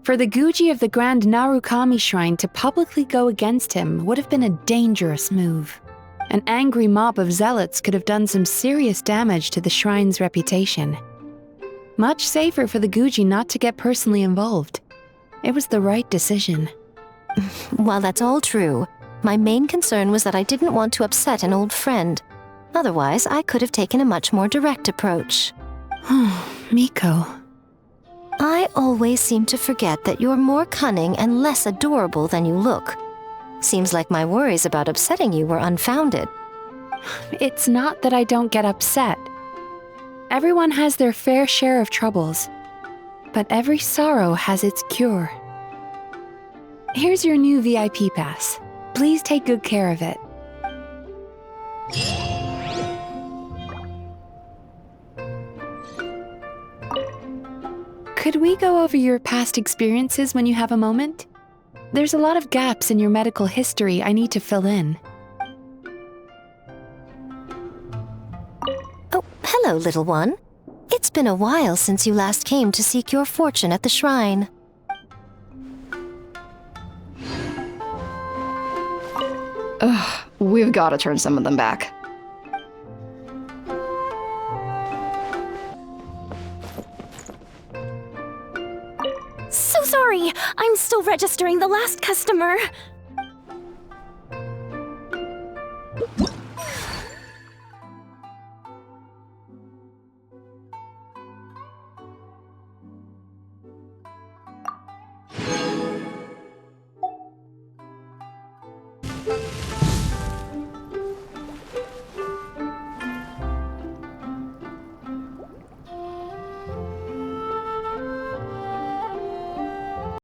For the Guji of the Grand Narukami Shrine to publicly go against him would have been a dangerous move. An angry mob of zealots could have done some serious damage to the shrine's reputation. Much safer for the Guji not to get personally involved. It was the right decision. While that's all true, my main concern was that I didn't want to upset an old friend. Otherwise, I could have taken a much more direct approach. Miko. I always seem to forget that you're more cunning and less adorable than you look. Seems like my worries about upsetting you were unfounded. It's not that I don't get upset. Everyone has their fair share of troubles, but every sorrow has its cure. Here's your new VIP pass. Please take good care of it. Could we go over your past experiences when you have a moment? There's a lot of gaps in your medical history I need to fill in. Oh, hello, little one. It's been a while since you last came to seek your fortune at the shrine. Ugh, we've got to turn some of them back. So sorry! I'm still registering the last customer.